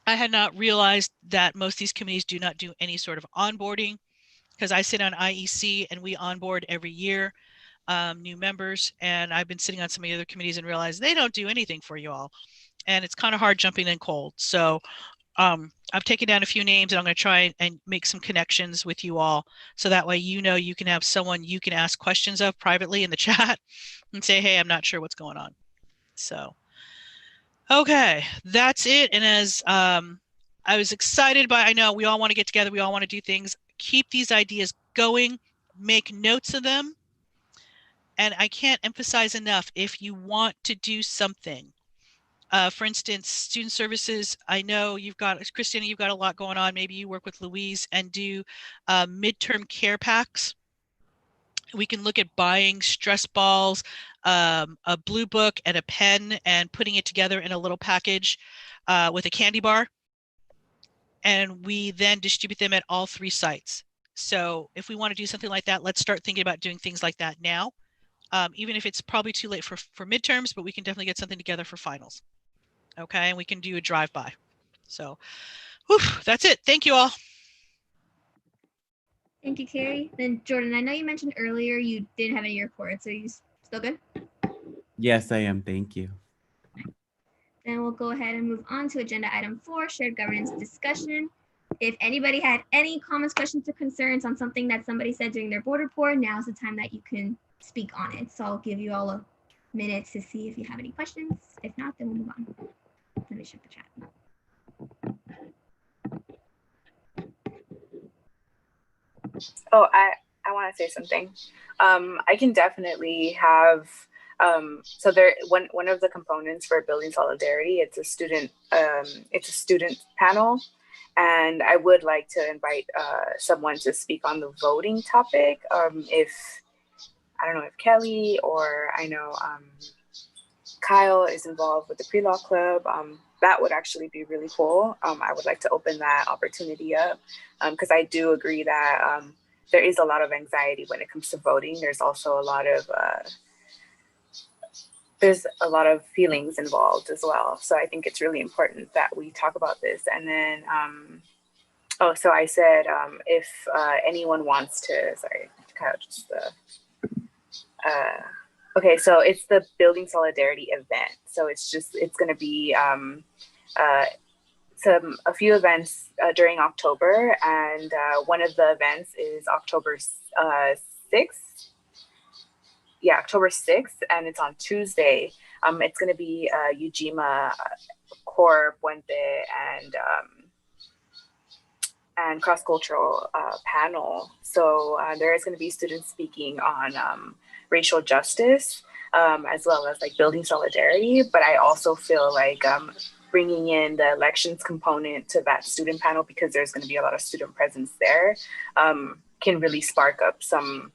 I had not realized that most of these committees do not do any sort of onboarding, because I sit on IEC and we onboard every year new members, and I've been sitting on some of the other committees and realized they don't do anything for you all, and it's kind of hard jumping in cold. So I've taken down a few names, and I'm going to try and make some connections with you all, so that way you can have someone you can ask questions of privately in the chat and say, hey, I'm not sure what's going on. So okay, that's it. And as I was excited I know we all want to get together, we all want to do things. Keep these ideas going, make notes of them. And I can't emphasize enough, if you want to do something, for instance, student services, I know Christina, you've got a lot going on. Maybe you work with Louise and do midterm care packs. We can look at buying stress balls, a blue book and a pen, and putting it together in a little package with a candy bar. And we then distribute them at all 3 sites. So if we want to do something like that, let's start thinking about doing things like that now. Even if it's probably too late for midterms, but we can definitely get something together for finals. Okay, and we can do a drive-by. So whew, that's it. Thank you all. Thank you, Carrie. Then Jordan, I know you mentioned earlier you didn't have any reports. Are you still good? Yes, I am. Thank you. Then we'll go ahead and move on to agenda item 4, shared governance discussion. If anybody had any comments, questions, or concerns on something that somebody said during their board report, now's the time that you can speak on it. So I'll give you all a minute to see if you have any questions. If not, then we'll move on. Let me check the chat. Oh, I want to say something. I can definitely have, so there, one of the components for Building Solidarity, it's a student panel, and I would like to invite someone to speak on the voting topic. If, I don't know if Kelly or I know Kyle is involved with the pre-law club, that would actually be really cool. I would like to open that opportunity up because I do agree that there is a lot of anxiety when it comes to voting. There's also a lot of feelings involved as well. So I think it's really important that we talk about this. And then, so I said, if anyone wants to, sorry, Kyle, just okay, so it's the Building Solidarity event. So it's going to be a few events during October, and one of the events is October 6th October 6th, and it's on Tuesday. It's going to be Ujima, Core, Puente, and cross-cultural panel. So there is going to be students speaking on racial justice, as well as like building solidarity. But I also feel like bringing in the elections component to that student panel, because there's going to be a lot of student presence there, can really spark up some,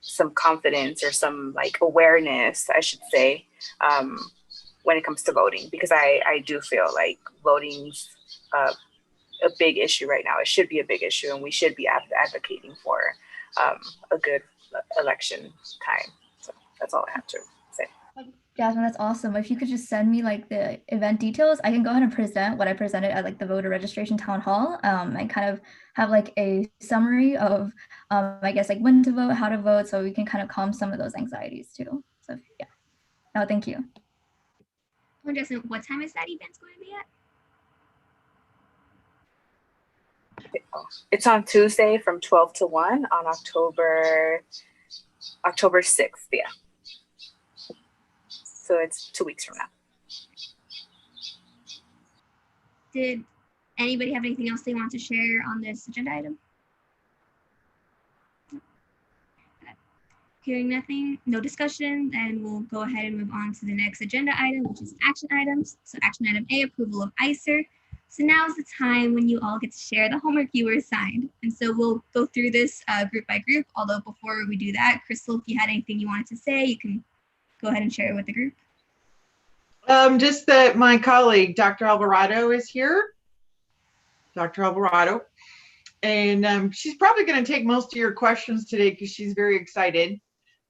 some confidence or some like awareness, I should say, when it comes to voting, because I do feel like voting's a big issue right now. It should be a big issue, and we should be advocating for a good election time. So that's all I have to say. Jasmine, that's awesome. If you could just send me like the event details, I can go ahead and present what I presented at like the voter registration town hall, and kind of have like a summary of, I guess, like when to vote, how to vote, so we can kind of calm some of those anxieties too. So yeah, no, thank you. Well, Justin, what time is that event going to be at? It's on Tuesday from 12 to 1 on October 6th. Yeah. So it's 2 weeks from now. Did anybody have anything else they want to share on this agenda item? Hearing nothing, no discussion, then we'll go ahead and move on to the next agenda item, which is action items. So action item A, approval of ICER. So now's the time when you all get to share the homework you were assigned. And so we'll go through this group by group, although before we do that, Crystal, if you had anything you wanted to say, you can go ahead and share it with the group. Just that my colleague, Dr. Alvarado, is here. Dr. Alvarado. And she's probably going to take most of your questions today because she's very excited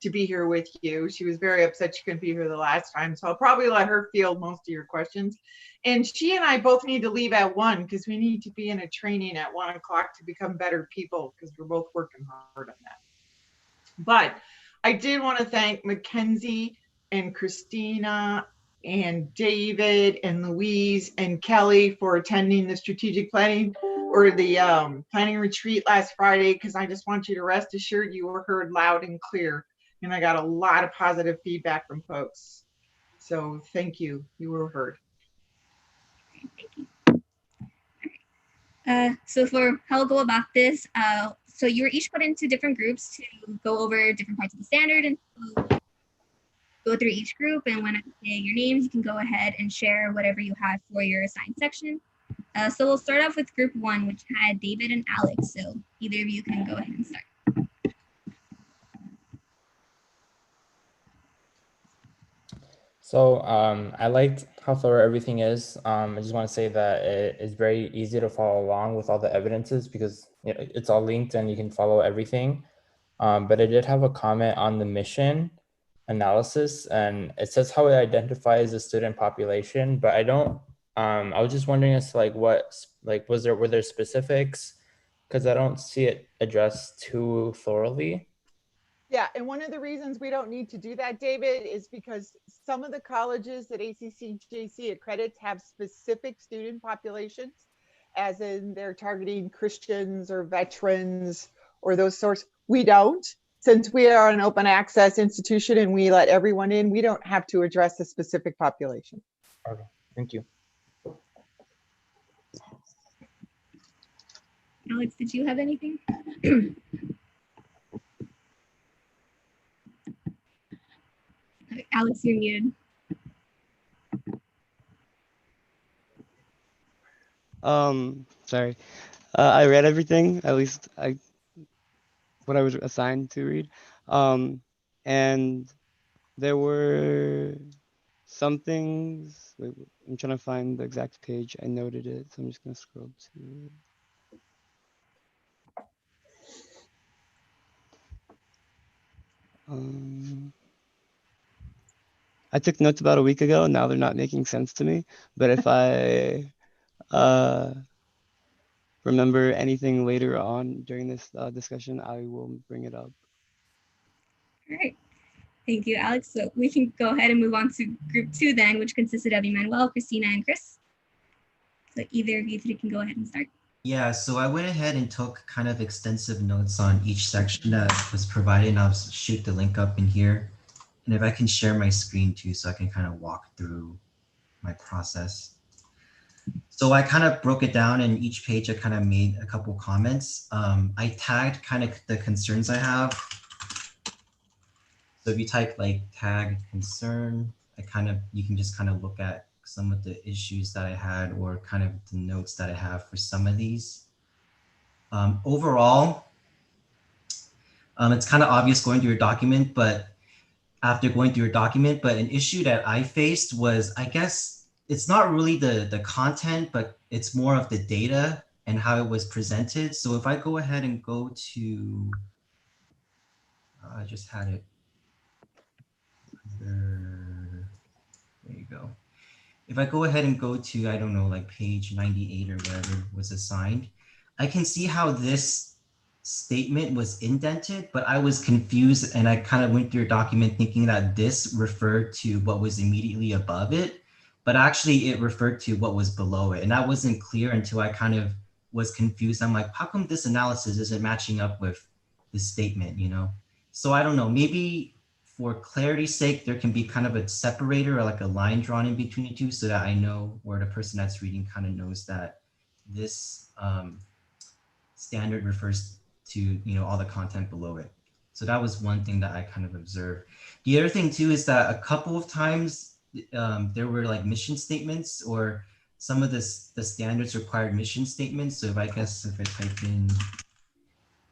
to be here with you. She was very upset she couldn't be here the last time. So I'll probably let her field most of your questions. And she and I both need to leave at 1 because we need to be in a training at 1 o'clock to become better people, because we're both working hard on that. But I did want to thank Mackenzie and Christina and David and Louise and Kelly for attending the strategic planning or the planning retreat last Friday, because I just want you to rest assured you were heard loud and clear. And I got a lot of positive feedback from folks. So thank you. You were heard. Thank you. So for how we'll go about this, so you were each put into different groups to go over different parts of the standard and go through each group. And when I say your names, you can go ahead and share whatever you have for your assigned section. So we'll start off with group 1, which had David and Alex. So either of you can go ahead and start. So I liked how thorough everything is. I just want to say that it is very easy to follow along with all the evidences because it's all linked and you can follow everything. But I did have a comment on the mission analysis, and it says how it identifies the student population, but I don't. I was just wondering as to were there specifics, because I don't see it addressed too thoroughly. Yeah, and one of the reasons we don't need to do that, David, is because some of the colleges that ACCJC accredits have specific student populations, as in they're targeting Christians or veterans or those sorts. We don't. Since we are an open access institution and we let everyone in, we don't have to address a specific population. Okay, thank you. Alex, did you have anything? Alex, you're muted. Sorry. I read everything, at least what I was assigned to read. And there were some things, wait, I'm trying to find the exact page. I noted it, so I'm just gonna scroll to it. I took notes about a week ago. Now they're not making sense to me. But if I remember anything later on during this discussion, I will bring it up. All right. Thank you, Alex. So we can go ahead and move on to group 2 then, which consisted of Emmanuel, Christina, and Chris. So either of you three can go ahead and start. Yeah, so I went ahead and took kind of extensive notes on each section that was provided, and I'll shoot the link up in here. And if I can share my screen too, so I can kind of walk through my process. So I kind of broke it down, and each page I kind of made a couple comments. I tagged kind of the concerns I have. So if you type like tag concern, you can just kind of look at some of the issues that I had, or kind of the notes that I have for some of these. Overall, it's kind of obvious going through your document, but after going through your document, but an issue that I faced was, I guess it's not really the content, but it's more of the data and how it was presented. So if I go ahead and go to, I just had it. There you go. If I go ahead and go to, I don't know, like page 98 or whatever was assigned, I can see how this statement was indented, but I was confused, and I kind of went through a document thinking that this referred to what was immediately above it, but actually it referred to what was below it. And that wasn't clear until I kind of was confused. I'm like, how come this analysis isn't matching up with this statement, you know? So I don't know, maybe for clarity's sake, there can be kind of a separator or like a line drawn in between the two, so that I know, where the person that's reading kind of knows that this standard refers to, you know, all the content below it. So that was one thing that I kind of observed. The other thing too is that a couple of times there were like mission statements, or some of the standards required mission statements. So if I type in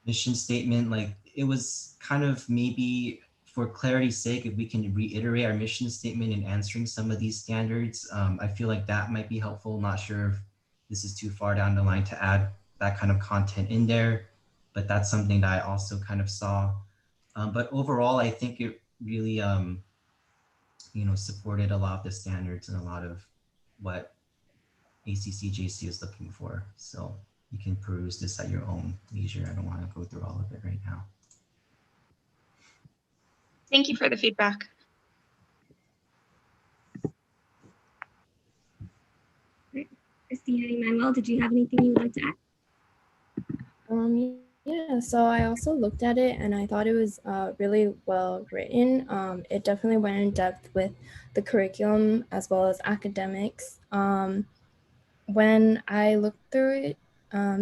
mission statement, like it was kind of, maybe for clarity's sake, if we can reiterate our mission statement in answering some of these standards, I feel like that might be helpful. Not sure if this is too far down the line to add that kind of content in there, but that's something that I also kind of saw. But overall, I think it really, you know, supported a lot of the standards and a lot of what ACCJC is looking for. So you can peruse this at your own leisure. I don't want to go through all of it right now. Thank you for the feedback. Christina Emanuel, did you have anything you would like to add? Yeah, so I also looked at it and I thought it was really well written. It definitely went in depth with the curriculum as well as academics. When I looked through it,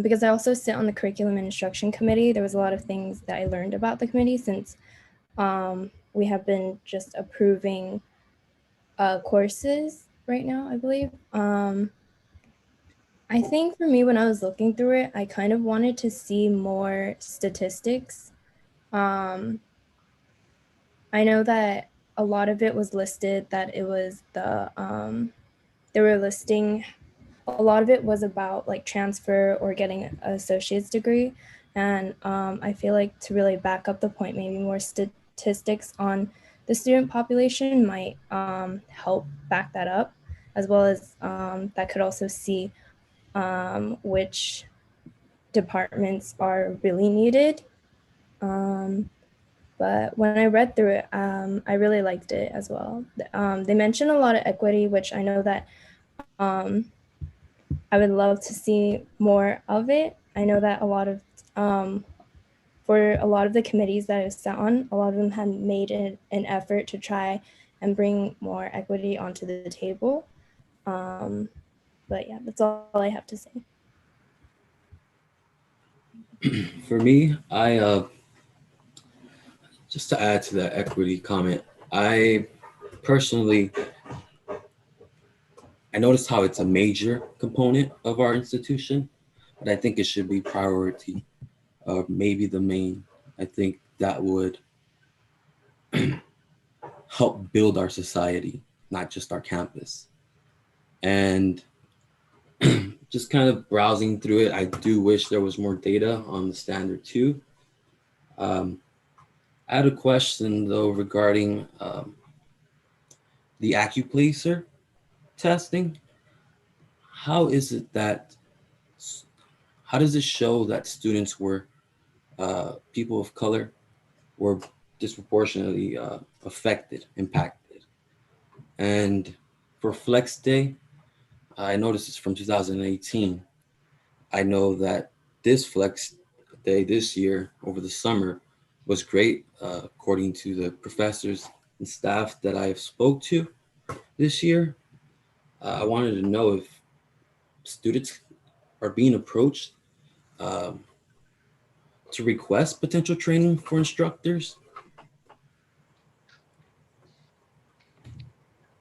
because I also sit on the curriculum and instruction committee, there was a lot of things that I learned about the committee, since we have been just approving courses right now, I believe. I think for me, when I was looking through it, I kind of wanted to see more statistics. I know that a lot of it was listed, that it was they were listing, a lot of it was about like transfer or getting an associate's degree. And I feel like to really back up the point, maybe more statistics on the student population might help back that up, as well as that could also see which departments are really needed. But when I read through it, I really liked it as well. They mentioned a lot of equity, which I know that I would love to see more of it. I know that a lot of, for a lot of the committees that I've sat on, a lot of them had made an effort to try and bring more equity onto the table. But yeah, that's all I have to say. For me, just to add to that equity comment, I personally, I noticed how it's a major component of our institution, but I think it should be priority, maybe the main. I think that would help build our society, not just our campus. And just kind of browsing through it, I do wish there was more data on the standard too. I had a question though regarding the AccuPlacer testing. How is it that, how does it show that students were, people of color were disproportionately affected, impacted? And for Flex Day, I noticed it's from 2018. I know that this flex day this year over the summer was great, according to the professors and staff that I have spoke to this year. I wanted to know if students are being approached to request potential training for instructors.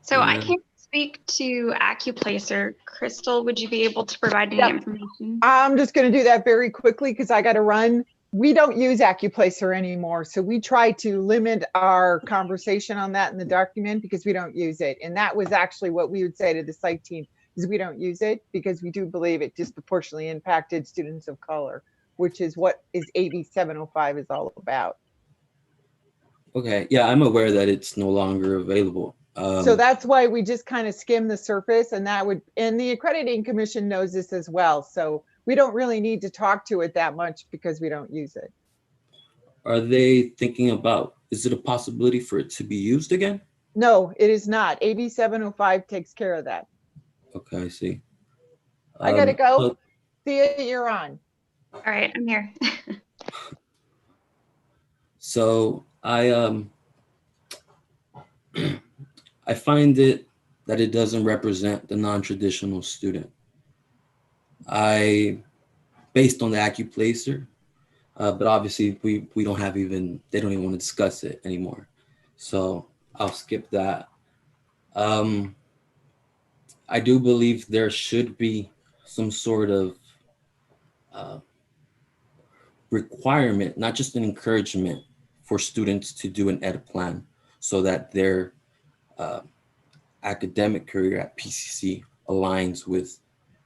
So I can't speak to AccuPlacer. Crystal, would you be able to provide any information? I'm just going to do that very quickly because I got to run. We don't use AccuPlacer anymore. So we try to limit our conversation on that in the document because we don't use it. And that was actually what we would say to the site team is we don't use it because we do believe it disproportionately impacted students of color, which is what is AB 705 is all about. Okay, yeah, I'm aware that it's no longer available. So that's why we just kind of skim the surface, and the accrediting commission knows this as well. So we don't really need to talk to it that much because we don't use it. Are they thinking about, is it a possibility for it to be used again? No, it is not. AB 705 takes care of that. Okay, I see. I gotta go. Thea, you're on. All right, I'm here. So I find it that it doesn't represent the non-traditional student. Based on the AccuPlacer, but obviously we don't have they don't even want to discuss it anymore. So I'll skip that. I do believe there should be some sort of requirement, not just an encouragement for students to do an ed plan so that their academic career at PCC aligns with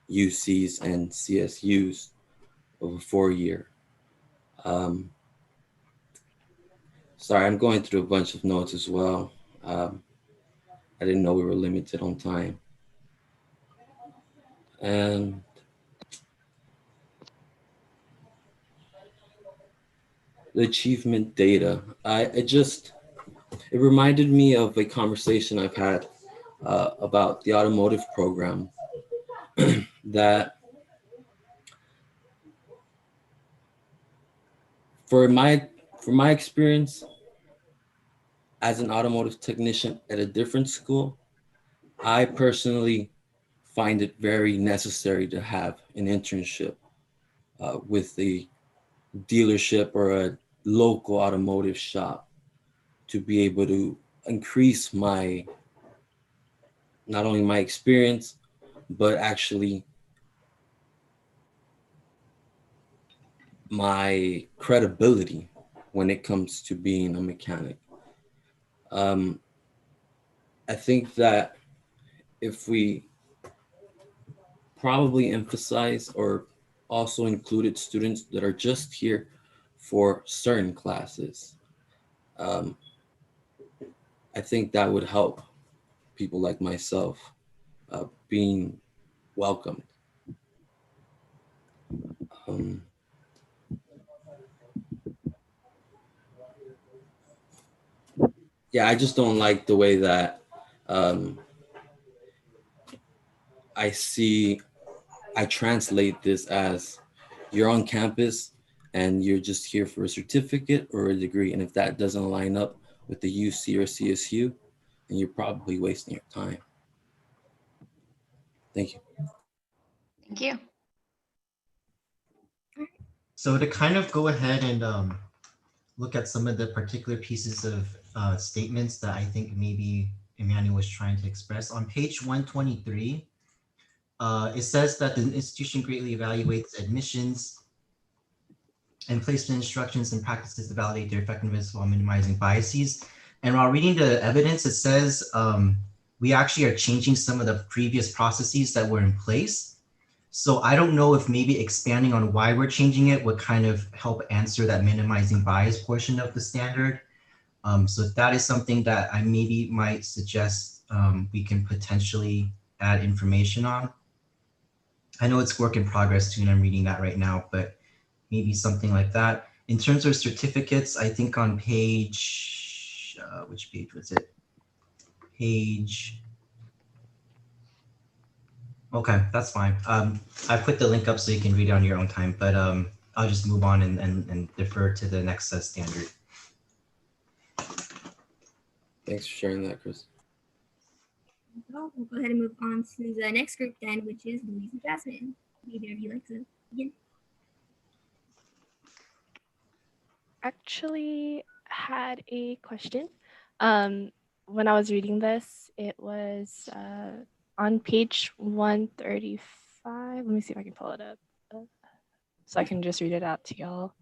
UCs and CSUs over 4 year. Sorry, I'm going through a bunch of notes as well. I didn't know we were limited on time. And the achievement data, it reminded me of a conversation I've had about the automotive program that for my experience as an automotive technician at a different school, I personally find it very necessary to have an internship with the dealership or a local automotive shop to be able to increase not only my experience, but actually my credibility when it comes to being a mechanic. I think that if we probably emphasize or also included students that are just here for certain classes, I think that would help people like myself being welcomed. Yeah, I just don't like the way that I translate this as you're on campus and you're just here for a certificate or a degree. And if that doesn't line up with the UC or CSU, then you're probably wasting your time. Thank you. Thank you. So to kind of go ahead and look at some of the particular pieces of statements that I think maybe Emmanuel was trying to express. On page 123, it says that the institution greatly evaluates admissions and placement instructions and practices to validate their effectiveness while minimizing biases. And while reading the evidence, it says we actually are changing some of the previous processes that were in place. So I don't know if maybe expanding on why we're changing it would kind of help answer that minimizing bias portion of the standard. So that is something that I maybe might suggest we can potentially add information on. I know it's work in progress too, and I'm reading that right now, but maybe something like that. In terms of certificates, I think on page, which page was it? Okay, that's fine. I put the link up so you can read it on your own time, but I'll just move on and defer to the next standard. Thanks for sharing that, Chris. We'll go ahead and move on to the next group then, which is Louise and Jasmine. Either of you like to begin? Actually had a question. When I was reading this, it was on page 135. Let me see if I can pull it up so I can just read it out to y'all.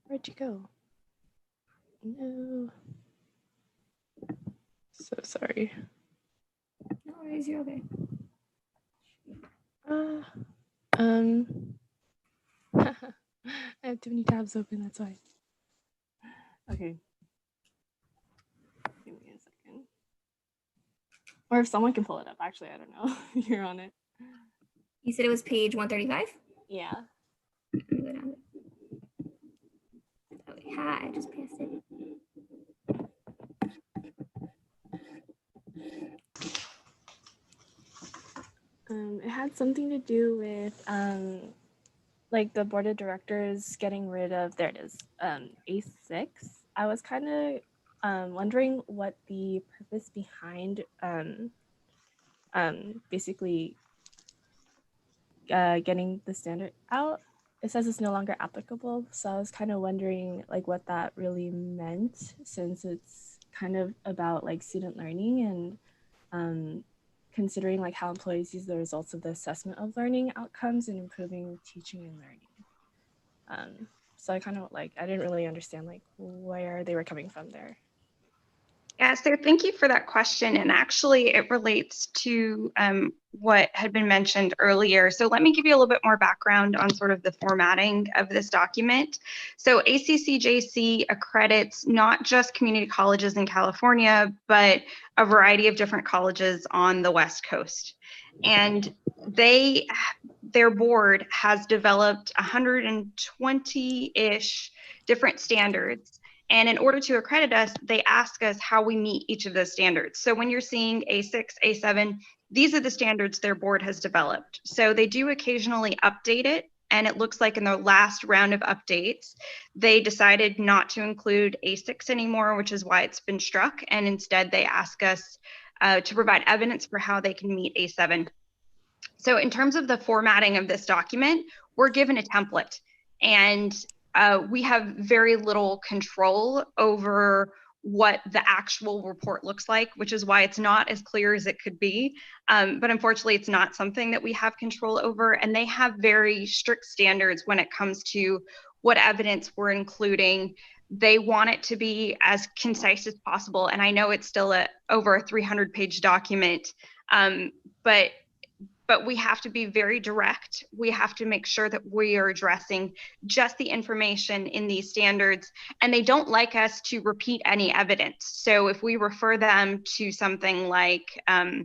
Where'd you go? No. So sorry. No worries, you're okay. I have too many tabs open, that's why. Okay. Give me a second. Or if someone can pull it up. Actually, I don't know. You're on it. You said it was page 135? Yeah. Let me go down. Oh, wait, hi, I just passed it. It had something to do with like the board of directors getting rid of, there it is, A6. I was kind of wondering what the purpose behind basically getting the standard out. It says it's no longer applicable, so I was kind of wondering like what that really meant, since it's kind of about like student learning and considering like how employees use the results of the assessment of learning outcomes and improving teaching and learning. So I kind of like, I didn't really understand like where they were coming from there. Yeah, so thank you for that question. And actually it relates to what had been mentioned earlier. So let me give you a little bit more background on sort of the formatting of this document. So ACCJC accredits not just community colleges in California, but a variety of different colleges on the West Coast. And their board has developed 120-ish different standards. And in order to accredit us, they ask us how we meet each of those standards. So when you're seeing A6, A7, these are the standards their board has developed. So they do occasionally update it. And it looks like in the last round of updates, they decided not to include A6 anymore, which is why it's been struck. And instead they ask us to provide evidence for how they can meet A7. So in terms of the formatting of this document, we're given a template. And we have very little control over what the actual report looks like, which is why it's not as clear as it could be. But unfortunately, it's not something that we have control over. And they have very strict standards when it comes to what evidence we're including. They want it to be as concise as possible. And I know it's still over a 300-page document, but we have to be very direct. We have to make sure that we are addressing just the information in these standards, and they don't like us to repeat any evidence. So if we refer them to something like a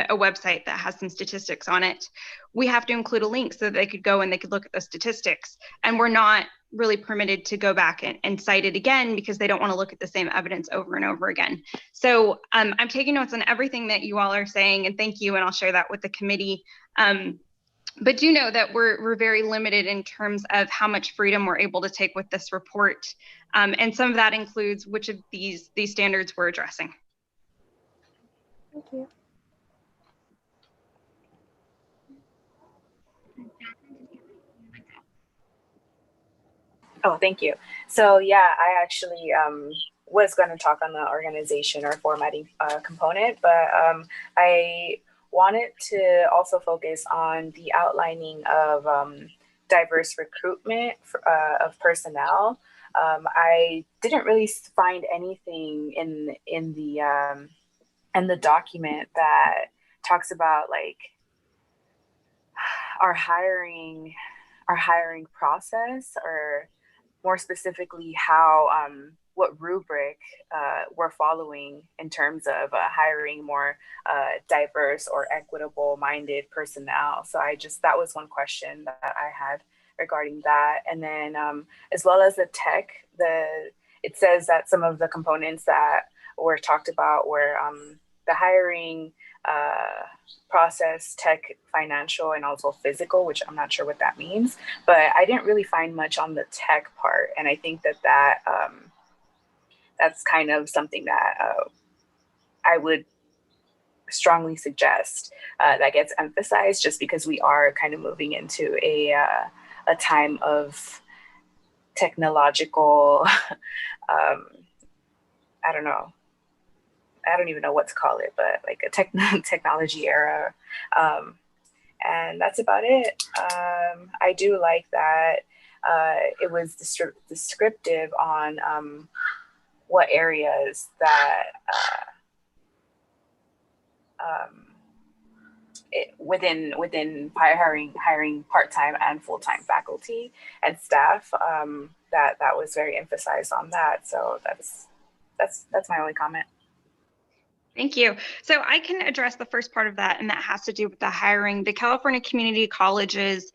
website that has some statistics on it, we have to include a link so that they could go and they could look at the statistics. And we're not really permitted to go back and cite it again because they don't want to look at the same evidence over and over again. So I'm taking notes on everything that you all are saying, and thank you, and I'll share that with the committee. But do know that we're very limited in terms of how much freedom we're able to take with this report. And some of that includes which of these standards we're addressing. Thank you. Oh, thank you. So yeah, I actually was going to talk on the organization or formatting component, but I wanted to also focus on the outlining of diverse recruitment of personnel. I didn't really find anything in the document that talks about like our hiring process, or more specifically how what rubric we're following in terms of hiring more diverse or equitable minded personnel. So that was one question that I had regarding that. And then as well as the tech, it says that some of the components that were talked about were the hiring process, tech, financial, and also physical, which I'm not sure what that means, but I didn't really find much on the tech part. And I think that that's kind of something that I would strongly suggest that gets emphasized, just because we are kind of moving into a time of technological, I don't even know what to call it, but like a technology era. And that's about it. I do like that it was descriptive on what areas that within hiring part-time and full-time faculty and staff, that was very emphasized on that. So that's my only comment. Thank you. So I can address the first part of that, and that has to do with the hiring. The California community colleges,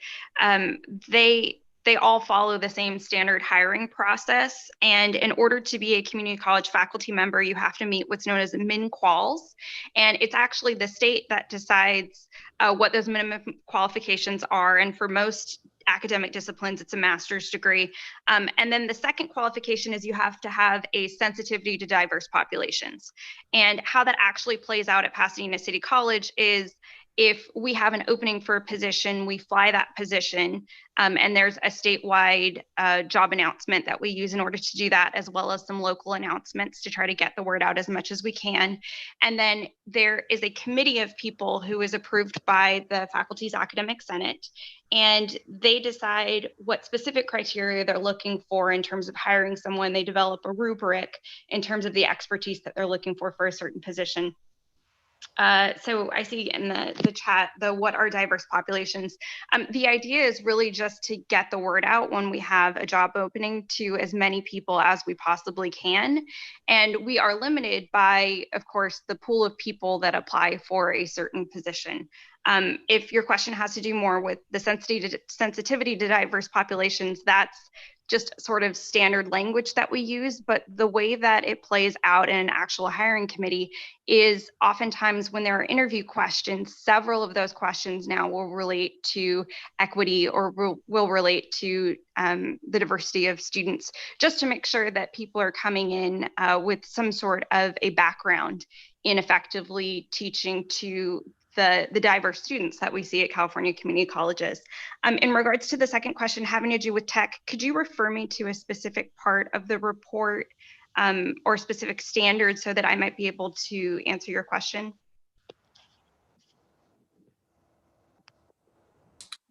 they all follow the same standard hiring process. And in order to be a community college faculty member, you have to meet what's known as min-quals. And it's actually the state that decides what those minimum qualifications are. And for most academic disciplines, it's a master's degree. And then the second qualification is you have to have a sensitivity to diverse populations. And how that actually plays out at Pasadena City College is, if we have an opening for a position, we fly that position, and there's a statewide job announcement that we use in order to do that, as well as some local announcements to try to get the word out as much as we can. And then there is a committee of people who is approved by the faculty's academic senate, and they decide what specific criteria they're looking for in terms of hiring someone. They develop a rubric in terms of the expertise that they're looking for a certain position. So I see in the chat, what are diverse populations? The idea is really just to get the word out when we have a job opening to as many people as we possibly can. And we are limited by, of course, the pool of people that apply for a certain position. If your question has to do more with the sensitivity to diverse populations, that's just sort of standard language that we use. But the way that it plays out in an actual hiring committee is oftentimes when there are interview questions, several of those questions now will relate to equity or will relate to the diversity of students, just to make sure that people are coming in with some sort of a background in effectively teaching to the diverse students that we see at California community colleges. In regards to the second question having to do with tech, could you refer me to a specific part of the report or specific standards so that I might be able to answer your question?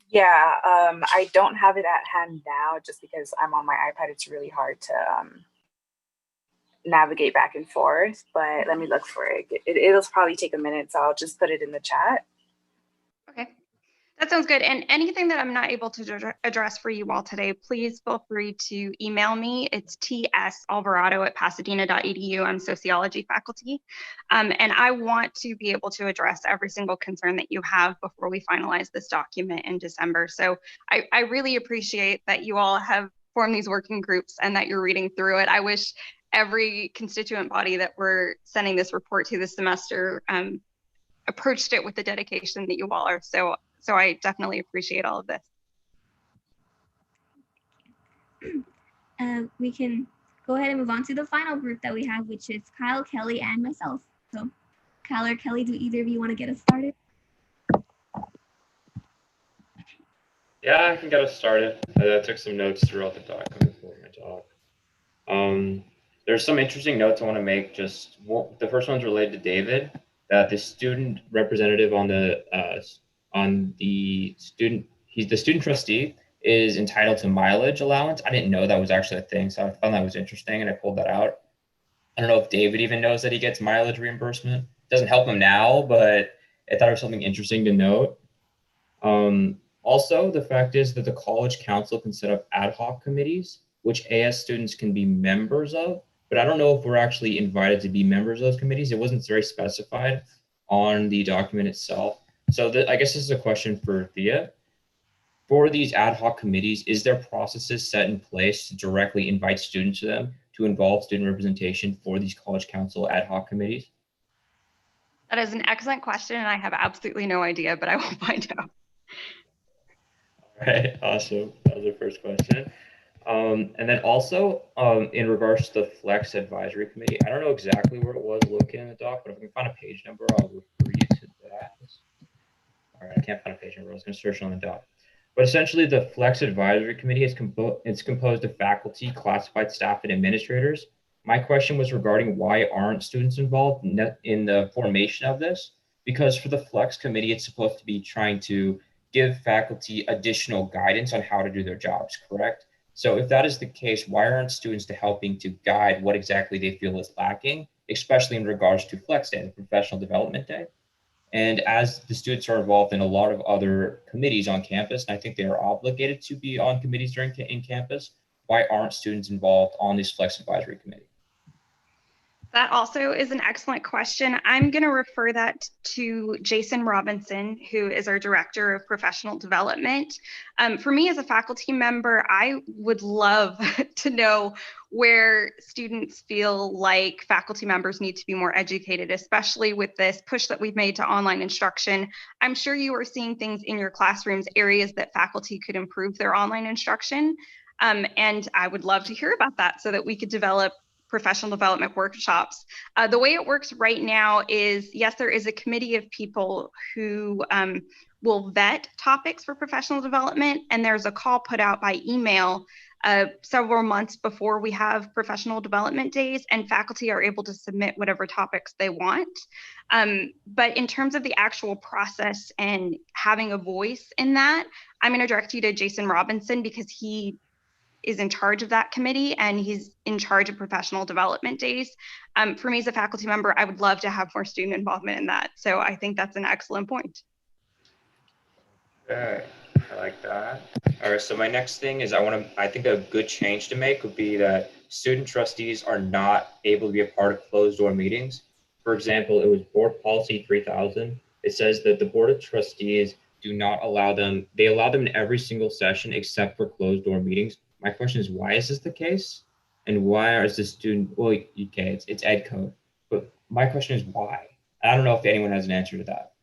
Yeah, I don't have it at hand now, just because I'm on my iPad. It's really hard to navigate back and forth, but let me look for it. It'll probably take a minute, so I'll just put it in the chat. Okay, that sounds good. And anything that I'm not able to address for you all today, please feel free to email me. It's tsalvarado@pasadena.edu. I'm sociology faculty. And I want to be able to address every single concern that you have before we finalize this document in December. So I really appreciate that you all have formed these working groups and that you're reading through it. I wish every constituent body that we're sending this report to this semester approached it with the dedication that you all are. So I definitely appreciate all of this. We can go ahead and move on to the final group that we have, which is Kyle, Kelly, and myself. So Kyle or Kelly, do either of you want to get us started? Yeah, I can get us started. I took some notes throughout the document for my talk. There's some interesting notes I want to make. The first one's related to David, that the student representative he's the student trustee, is entitled to mileage allowance. I didn't know that was actually a thing, so I found that was interesting and I pulled that out. I don't know if David even knows that he gets mileage reimbursement. It doesn't help him now, but I thought it was something interesting to note. Also, the fact is that the college council can set up ad hoc committees, which AS students can be members of, but I don't know if we're actually invited to be members of those committees. It wasn't very specified on the document itself. So I guess this is a question for Thea. For these ad hoc committees, is there processes set in place to directly invite students to them to involve student representation for these college council ad hoc committees? That is an excellent question, and I have absolutely no idea, but I will find out. All right, awesome. That was the first question. And then also, in regards to the Flex Advisory Committee, I don't know exactly where it was located in the doc, but if I can find a page number, I'll refer you to that. All right, I can't find a page number. I was going to search on the doc. But essentially, the Flex Advisory Committee is composed of faculty, classified staff, and administrators. My question was regarding why aren't students involved in the formation of this? Because for the Flex Committee, it's supposed to be trying to give faculty additional guidance on how to do their jobs, correct? So if that is the case, why aren't students helping to guide what exactly they feel is lacking, especially in regards to Flex Day, the Professional Development Day? And as the students are involved in a lot of other committees on campus, and I think they are obligated to be on committees in campus, why aren't students involved on this Flex Advisory Committee? That also is an excellent question. I'm going to refer that to Jason Robinson, who is our Director of Professional Development. For me as a faculty member, I would love to know where students feel like faculty members need to be more educated, especially with this push that we've made to online instruction. I'm sure you are seeing things in your classrooms, areas that faculty could improve their online instruction. And I would love to hear about that so that we could develop professional development workshops. The way it works right now is, yes, there is a committee of people who will vet topics for professional development, and there's a call put out by email several months before we have professional development days, and faculty are able to submit whatever topics they want. But in terms of the actual process and having a voice in that, I'm going to direct you to Jason Robinson because he is in charge of that committee and he's in charge of professional development days. For me as a faculty member, I would love to have more student involvement in that. So I think that's an excellent point. Okay, I like that. All right, so my next thing is I think a good change to make would be that student trustees are not able to be a part of closed door meetings. For example, it was Board Policy 3000. It says that the Board of Trustees do not allow them, they allow them in every single session except for closed door meetings. My question is, why is this the case? And why is the student, well, okay, it's ed code, but my question is why? I don't know if anyone has an answer to that.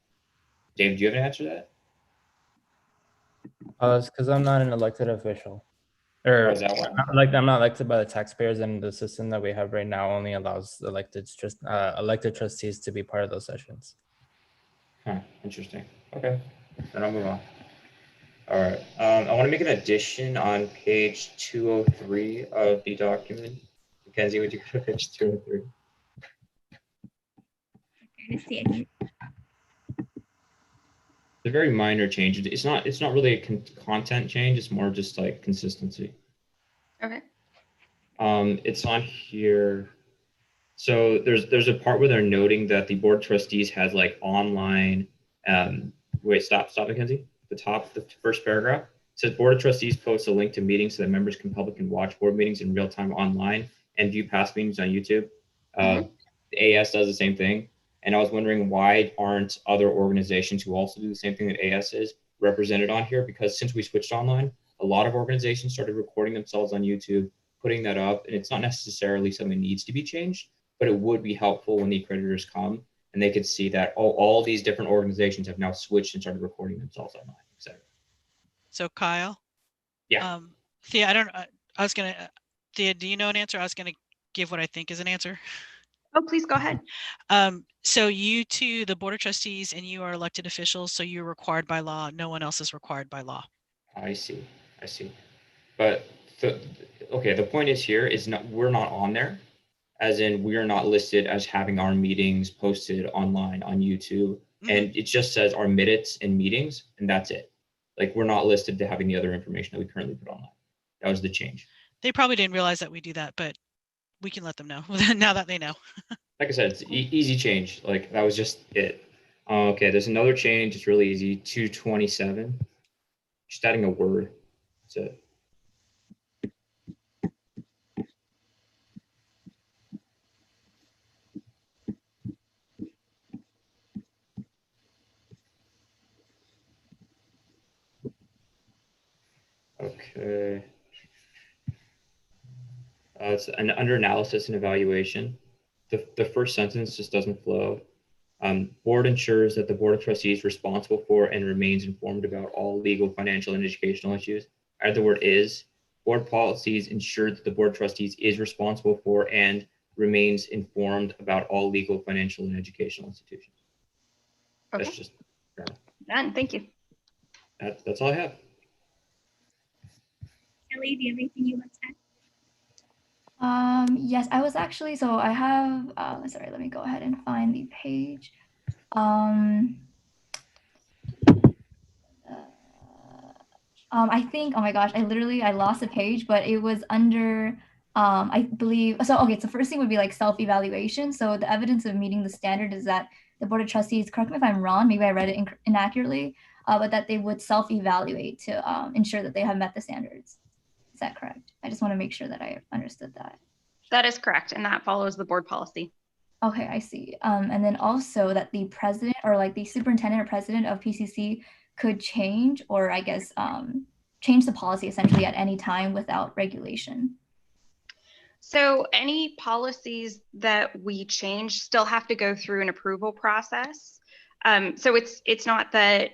Dave, do you have an answer to that? It's because I'm not an elected official. Or is that why? I'm not elected by the taxpayers, and the system that we have right now only allows elected trustees to be part of those sessions. Huh, interesting. Okay, then I'll move on. All right, I want to make an addition on page 203 of the document. Mackenzie, would you go to page 203? Let's see again. It's a very minor change. It's not really a content change. It's more just like consistency. Okay. It's on here. So there's a part where they're noting that the board of trustees has like online. Wait, stop, Mackenzie. The top, the first paragraph says Board of Trustees posts a link to meetings so that members can watch board meetings in real time online and view past meetings on YouTube. The AS does the same thing. And I was wondering why aren't other organizations who also do the same thing that AS is represented on here? Because since we switched online, a lot of organizations started recording themselves on YouTube, putting that up. And it's not necessarily something that needs to be changed, but it would be helpful when the accreditors come and they could see that all these different organizations have now switched and started recording themselves online, etc. So Kyle? Yeah. Thea, Thea, do you know an answer? I was gonna give what I think is an answer. Oh, please go ahead. So you two, the Board of Trustees, and you are elected officials, so you're required by law. No one else is required by law. I see. But the point is here is we're not on there. As in, we are not listed as having our meetings posted online on YouTube. And it just says our minutes and meetings, and that's it. Like, we're not listed to having the other information that we currently put online. That was the change. They probably didn't realize that we do that, but we can let them know now that they know. Like I said, it's easy change. Like, that was just it. Okay, there's another change. It's really easy. 227. Just adding a word. That's it. Okay. It's under analysis and evaluation. The first sentence just doesn't flow. Board ensures that the Board of Trustees is responsible for and remains informed about all legal, financial, and educational issues. Add the word is. Board policies ensure that the Board of Trustees is responsible for and remains informed about all legal, financial, and educational institutions. Okay. That's just Done. Thank you. that's all I have. Kelly, do you have anything you want to add? Yes, I was actually, so I have, sorry, let me go ahead and find the page. I think, oh my gosh, I lost the page, but it was under, I believe, so, okay, so first thing would be like self-evaluation. So the evidence of meeting the standard is that the Board of Trustees, correct me if I'm wrong, maybe I read it inaccurately, but that they would self-evaluate to ensure that they have met the standards. Is that correct? I just want to make sure that I understood that. That is correct, and that follows the board policy. Okay, I see. And then also that the president or like the superintendent or president of PCC could change, or I guess change the policy essentially at any time without regulation. So any policies that we change still have to go through an approval process. So it's not that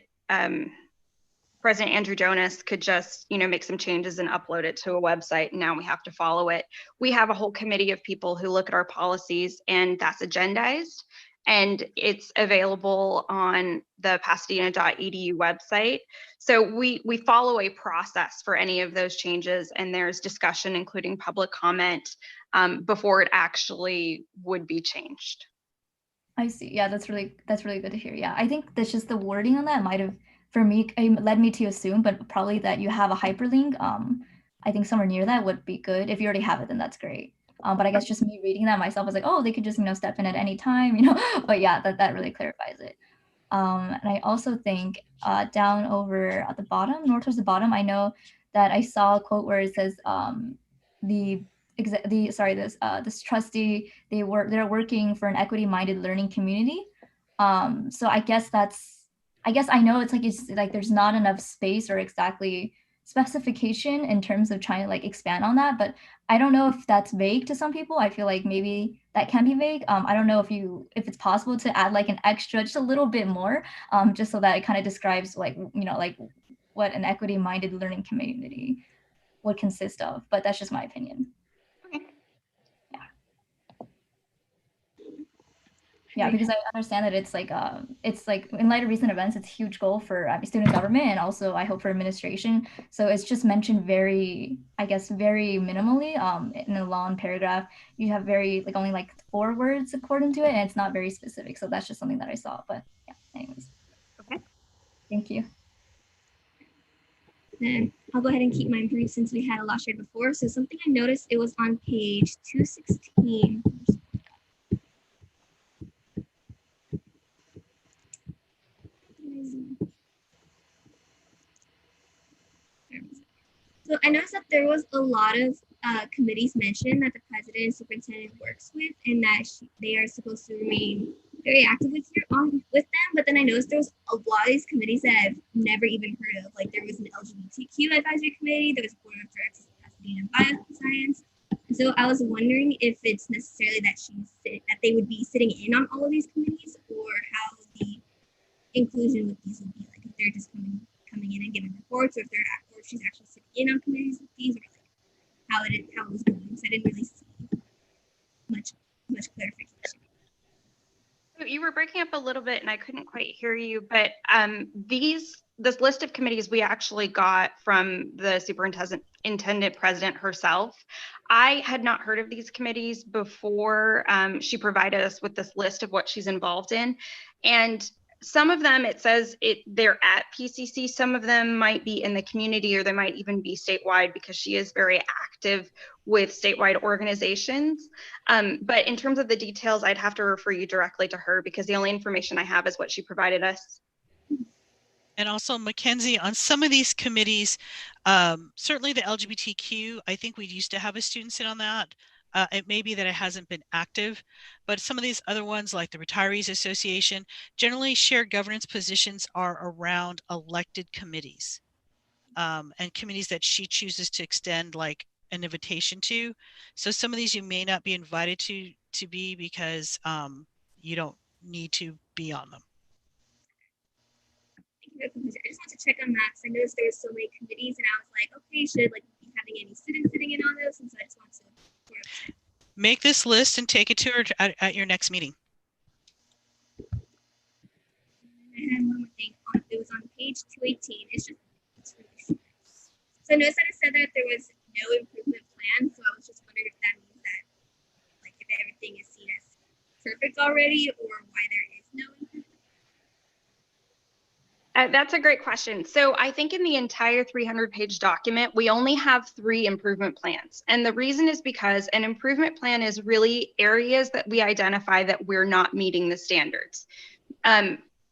President Andrew Jonas could just, make some changes and upload it to a website, and now we have to follow it. We have a whole committee of people who look at our policies, and that's agendized, and it's available on the pasadena.edu website. So we follow a process for any of those changes, and there's discussion, including public comment, before it actually would be changed. I see. Yeah, that's really good to hear. Yeah, I think that's just the wording on that might have, for me, it led me to assume, but probably that you have a hyperlink. I think somewhere near that would be good. If you already have it, then that's great. But I guess just me reading that myself was like, oh, they could just, step in at any time, but yeah, that really clarifies it. And I also think down over at the bottom, more towards the bottom, I know that I saw a quote where it says this trustee, they're working for an equity-minded learning community. So I guess I know it's like there's not enough space or exactly specification in terms of trying to like expand on that, but I don't know if that's vague to some people. I feel like maybe that can be vague. I don't know if it's possible to add like an extra, just a little bit more, just so that it kind of describes like what an equity-minded learning community would consist of. But that's just my opinion. Yeah, because I understand that it's like in light of recent events, it's a huge goal for student government and also I hope for administration. So it's just mentioned very minimally in a long paragraph. You have only like 4 words according to it, and it's not very specific. So that's just something that I saw. But yeah, anyways. Okay. Thank you. Then I'll go ahead and keep mine brief since we had a lot shared before. So something I noticed, it was on page 216. So I noticed that there was a lot of committees mentioned that the president and superintendent works with, and that they are supposed to remain very active with them. But then I noticed there was a lot of these committees that I've never even heard of. Like there was an LGBTQ advisory committee, there was board of directors of Pasadena Bioscience. And so I was wondering if it's necessarily that they would be sitting in on all of these committees, or how the inclusion with these would be, like if they're just coming in and giving reports, or if she's actually sitting in on committees with these, or like how it was going. So I didn't really see much clarification. So you were breaking up a little bit and I couldn't quite hear you, but this list of committees we actually got from the superintendent president herself. I had not heard of these committees before she provided us with this list of what she's involved in. And some of them, it says they're at PCC. Some of them might be in the community, or they might even be statewide, because she is very active with statewide organizations. But in terms of the details, I'd have to refer you directly to her, because the only information I have is what she provided us. And also, Mackenzie, on some of these committees, certainly the LGBTQ, I think we used to have a student sit on that. It may be that it hasn't been active, but some of these other ones, like the Retirees Association, generally shared governance positions are around elected committees and committees that she chooses to extend like an invitation to. So some of these you may not be invited to be because you don't need to be on them. I just want to check on that because I noticed there were so many committees, and I was like, okay, should like be having any students sitting in on those? And so I just want to sort of check. Make this list and take it to her at your next meeting. I had one more thing. It was on page 218. It's really short. So I noticed that it said that there was no improvement plan. So I was just wondering if that means that, like, if everything is seen as perfect already, or why there is no improvement. That's a great question. So I think in the entire 300-page document, we only have 3 improvement plans. And the reason is because an improvement plan is really areas that we identify that we're not meeting the standards.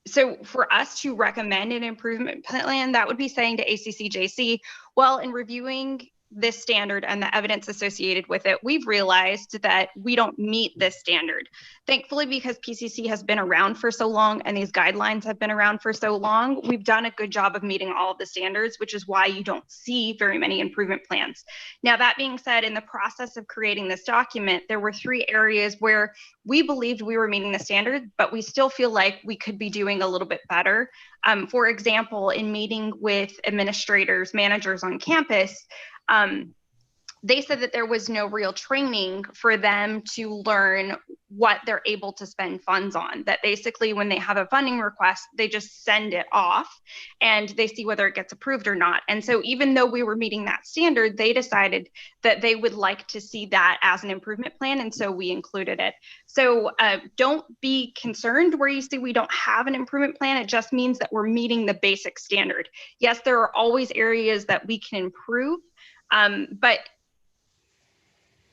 So for us to recommend an improvement plan, that would be saying to ACCJC, well, in reviewing this standard and the evidence associated with it, we've realized that we don't meet this standard. Thankfully, because PCC has been around for so long and these guidelines have been around for so long, we've done a good job of meeting all of the standards, which is why you don't see very many improvement plans. Now, that being said, in the process of creating this document, there were 3 areas where we believed we were meeting the standard, but we still feel like we could be doing a little bit better. For example, in meeting with administrators, managers on campus, they said that there was no real training for them to learn what they're able to spend funds on. That basically when they have a funding request, they just send it off and they see whether it gets approved or not. And so even though we were meeting that standard, they decided that they would like to see that as an improvement plan. And so we included it. So don't be concerned where you see we don't have an improvement plan. It just means that we're meeting the basic standard. Yes, there are always areas that we can improve, but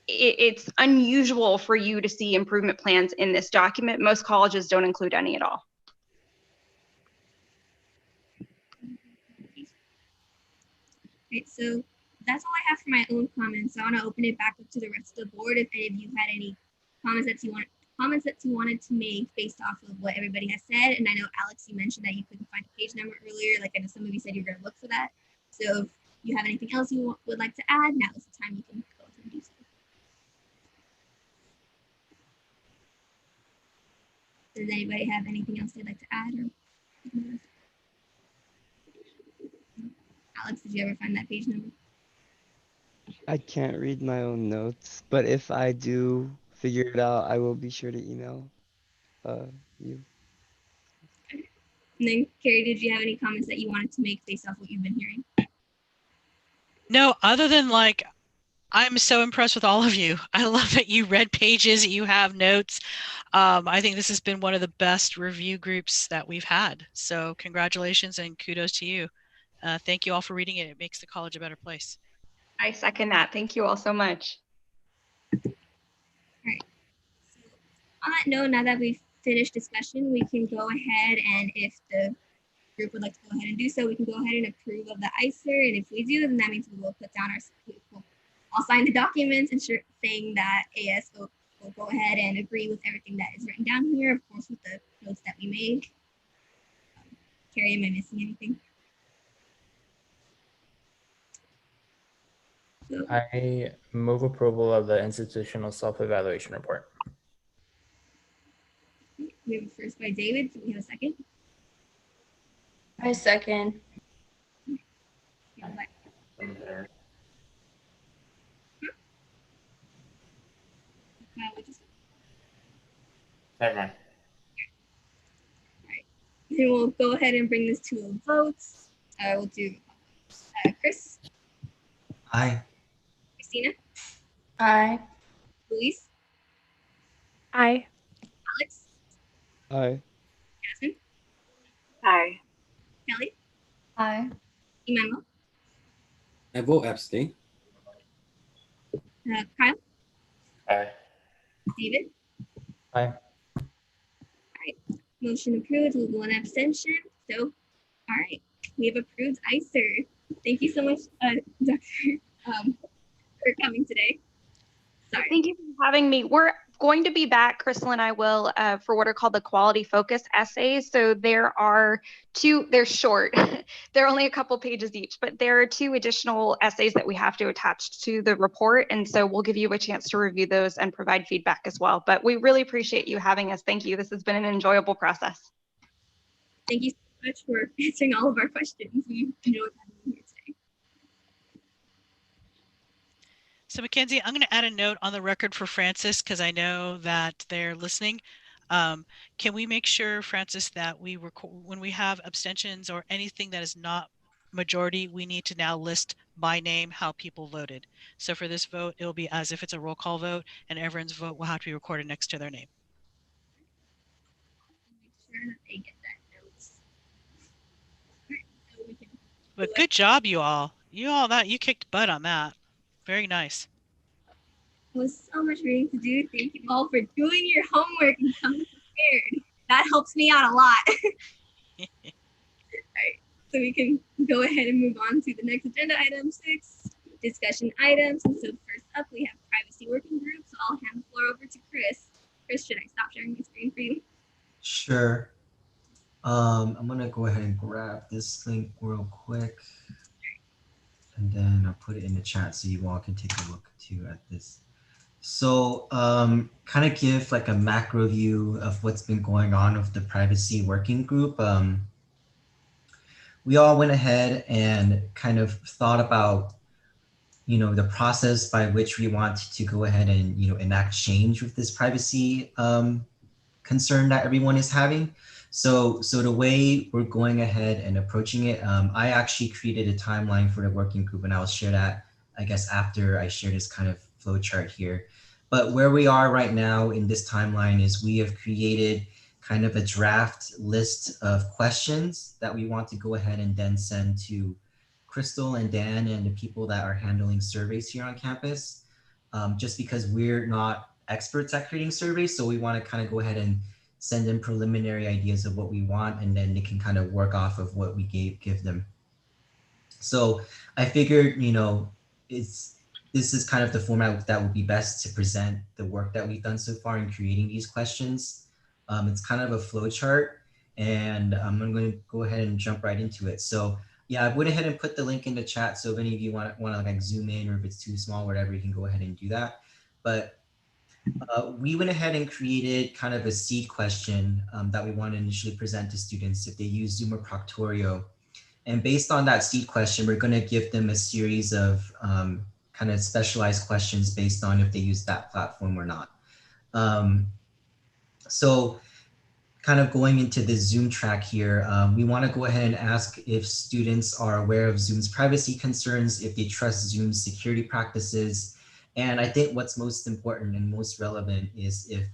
it's unusual for you to see improvement plans in this document. Most colleges don't include any at all. Right, so that's all I have for my own comments. I want to open it back up to the rest of the board. If any of you had any comments that you wanted to make based off of what everybody has said. And I know, Alex, you mentioned that you couldn't find a page number earlier. Like I know some of you said you're going to look for that. So if you have anything else you would like to add, now is the time you can go ahead and do so. Does anybody have anything else they'd like to add? Or Alex, did you ever find that page number? I can't read my own notes, but if I do figure it out, I will be sure to email you. And then, Carrie, did you have any comments that you wanted to make based off what you've been hearing? No, other than like, I'm so impressed with all of you. I love that you read pages, you have notes. I think this has been one of the best review groups that we've had. So congratulations and kudos to you. Thank you all for reading it. It makes the college a better place. I second that. Thank you all so much. All right. So on that note, now that we've finished discussion, we can go ahead and if the group would like to go ahead and do so, we can go ahead and approve of the ICER. And if we do, then that means we will put down I'll sign the documents and saying that AS will go ahead and agree with everything that is written down here, of course, with the notes that we made. Carrie, am I missing anything? So, I move approval of the institutional self-evaluation report. we have a first by David. Do we have a second? I second. Yeah, Never mind. Then we'll go ahead and bring this to a vote. We'll do Chris. Aye. Christina. Aye. Luis. Aye. Alex. Aye. Jasmine. Aye. Kelly. Aye. Emmanuel. I vote abstain. Kyle. Aye. David. Aye. Motion approved with 1 abstention. So, all right, we have approved ICER. Thank you so much, Dr. For coming today. Sorry. Thank you for having me. going to be back, Crystal and I will, for what are called the quality focus essays. So there are two, they're short, they're only a couple pages each, but there are 2 additional essays that we have to attach to the report. And so we'll give you a chance to review those and provide feedback as well. But we really appreciate you having us. Thank you. This has been an enjoyable process. Thank you so much for answering all of our questions. We enjoyed having you here today. So Mackenzie, I'm going to add a note on the record for Francis because I know that they're listening. Can we make sure, Francis, that we record when we have abstentions or anything that is not majority, we need to now list by name how people voted. So for this vote, it will be as if it's a roll call vote, and everyone's vote will have to be recorded next to their name. Make sure that they get that notes. All right, so we can But good job, you all. You kicked butt on that. Very nice. It was so much reading to do. Thank you all for doing your homework and coming prepared. That helps me out a lot. All right, so we can go ahead and move on to the next agenda item 6, discussion items. And so first up, we have privacy working group. So I'll hand the floor over to Chris. Chris, should I stop sharing my screen for you? Sure. I'm gonna go ahead and grab this link real quick, and then I'll put it in the chat so you all can take a look too at this. So kind of give like a macro view of what's been going on with the privacy working group. We all went ahead and kind of thought about, the process by which we want to go ahead and, enact change with this privacy concern that everyone is having. So the way we're going ahead and approaching it, I actually created a timeline for the working group, and I'll share that, I guess, after I share this kind of flow chart here. But where we are right now in this timeline is we have created kind of a draft list of questions that we want to go ahead and then send to Crystal and Dan and the people that are handling surveys here on campus, just because we're not experts at creating surveys. So we want to kind of go ahead and send in preliminary ideas of what we want, and then they can kind of work off of what we give them. So I figured, this is kind of the format that would be best to present the work that we've done so far in creating these questions. It's kind of a flow chart, and I'm going to go ahead and jump right into it. So yeah, I went ahead and put the link in the chat. So if any of you want to like zoom in, or if it's too small, whatever, you can go ahead and do that. But we went ahead and created kind of a seed question that we want to initially present to students if they use Zoom or Proctorio. And based on that seed question, we're going to give them a series of kind of specialized questions based on if they use that platform or not. So kind of going into the Zoom track here, we want to go ahead and ask if students are aware of Zoom's privacy concerns, if they trust Zoom's security practices. And I think what's most important and most relevant is if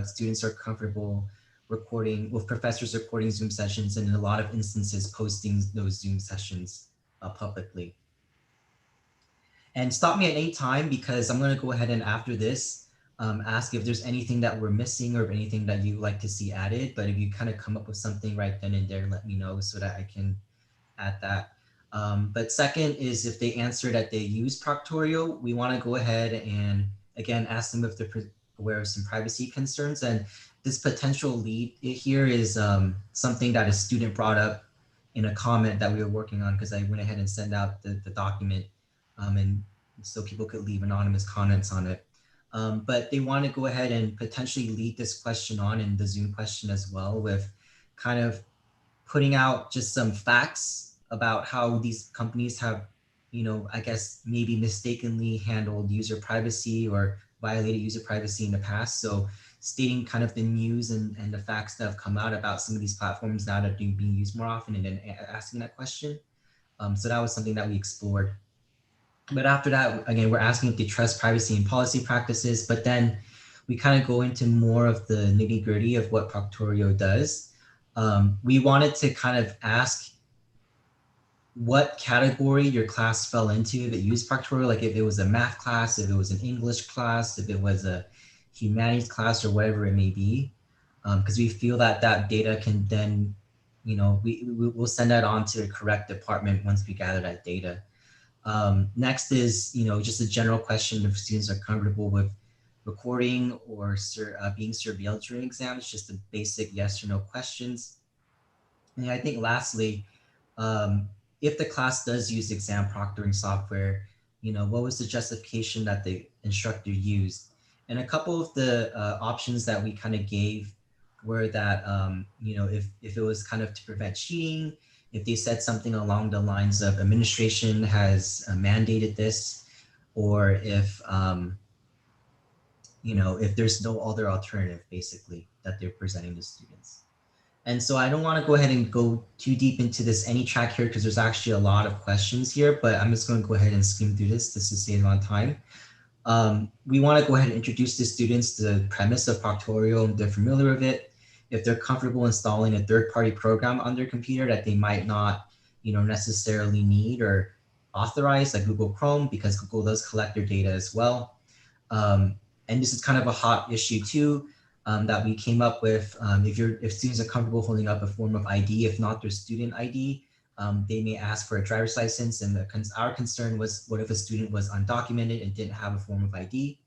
students are comfortable recording, with professors recording Zoom sessions, and in a lot of instances posting those Zoom sessions publicly. And stop me at any time, because I'm going to go ahead and after this ask if there's anything that we're missing or anything that you'd like to see added. But if you kind of come up with something right then and there, let me know so that I can add that. But second is if they answer that they use Proctorio, we want to go ahead and again ask them if they're aware of some privacy concerns. And this potential lead here is something that a student brought up in a comment that we were working on, because I went ahead and sent out the document and so people could leave anonymous comments on it. But they want to go ahead and potentially lead this question on in the Zoom question as well, with kind of putting out just some facts about how these companies have, I guess maybe mistakenly handled user privacy or violated user privacy in the past. So stating kind of the news and the facts that have come out about some of these platforms now that are being used more often, and then asking that question. So that was something that we explored. But after that, again, we're asking if they trust privacy and policy practices, but then we kind of go into more of the nitty gritty of what Proctorio does. We wanted to kind of ask what category your class fell into that used Proctorio, like if it was a math class, if it was an English class, if it was a humanities class, or whatever it may be, because we feel that that data can then, we'll send that on to the correct department once we gather that data. Next is, just a general question if students are comfortable with recording or being surveilled during exams, just the basic yes or no questions. And I think lastly, if the class does use exam proctoring software, what was the justification that the instructor used? And a couple of the options that we kind of gave were that, if it was kind of to prevent cheating, if they said something along the lines of administration has mandated this, or if, if there's no other alternative, basically, that they're presenting to students. And so I don't want to go ahead and go too deep into this AnyTrack here because there's actually a lot of questions here, but I'm just going to go ahead and skim through this to save on time. We want to go ahead and introduce the students to the premise of Proctorio, if they're familiar with it, if they're comfortable installing a third-party program on their computer that they might not, necessarily need or authorize, like Google Chrome, because Google does collect their data as well. And this is kind of a hot issue too. That we came up with. If students are comfortable holding up a form of ID, if not their student ID, they may ask for a driver's license. And our concern was, what if a student was undocumented and didn't have a form of ID?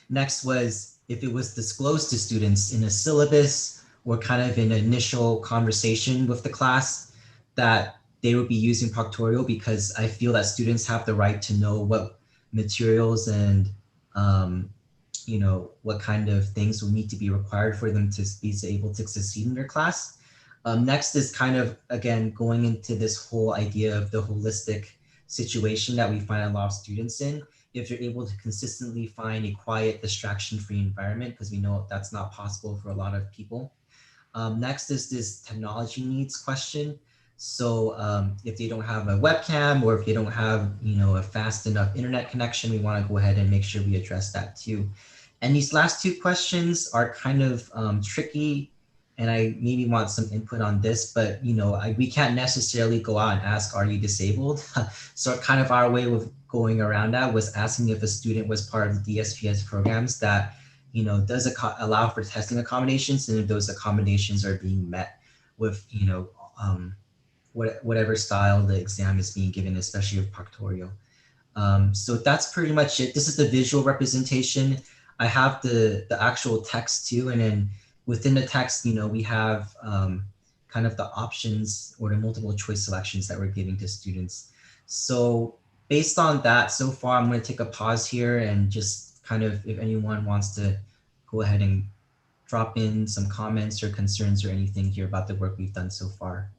Next was, if it was disclosed to students in a syllabus or kind of in an initial conversation with the class, that they would be using Proctorio, because I feel that students have the right to know what materials and what kind of things will need to be required for them to be able to succeed in their class. Next is kind of, again, going into this whole idea of the holistic situation that we find a lot of students in. If you're able to consistently find a quiet, distraction-free environment, because we know that's not possible for a lot of people. Next is this technology needs question. So if they don't have a webcam, or if they don't have, a fast enough internet connection, we want to go ahead and make sure we address that too. And these last two questions are kind of tricky, and I maybe want some input on this, but we can't necessarily go out and ask, are you disabled? So kind of our way of going around that was asking if a student was part of the DSPS programs that, does allow for testing accommodations, and if those accommodations are being met with, whatever style the exam is being given, especially with Proctorio. So that's pretty much it. This is the visual representation. I have the actual text too, and then within the text, we have kind of the options or the multiple choice selections that we're giving to students. So based on that, so far, I'm going to take a pause here and just kind of, if anyone wants to go ahead and drop in some comments or concerns or anything here about the work we've done so far.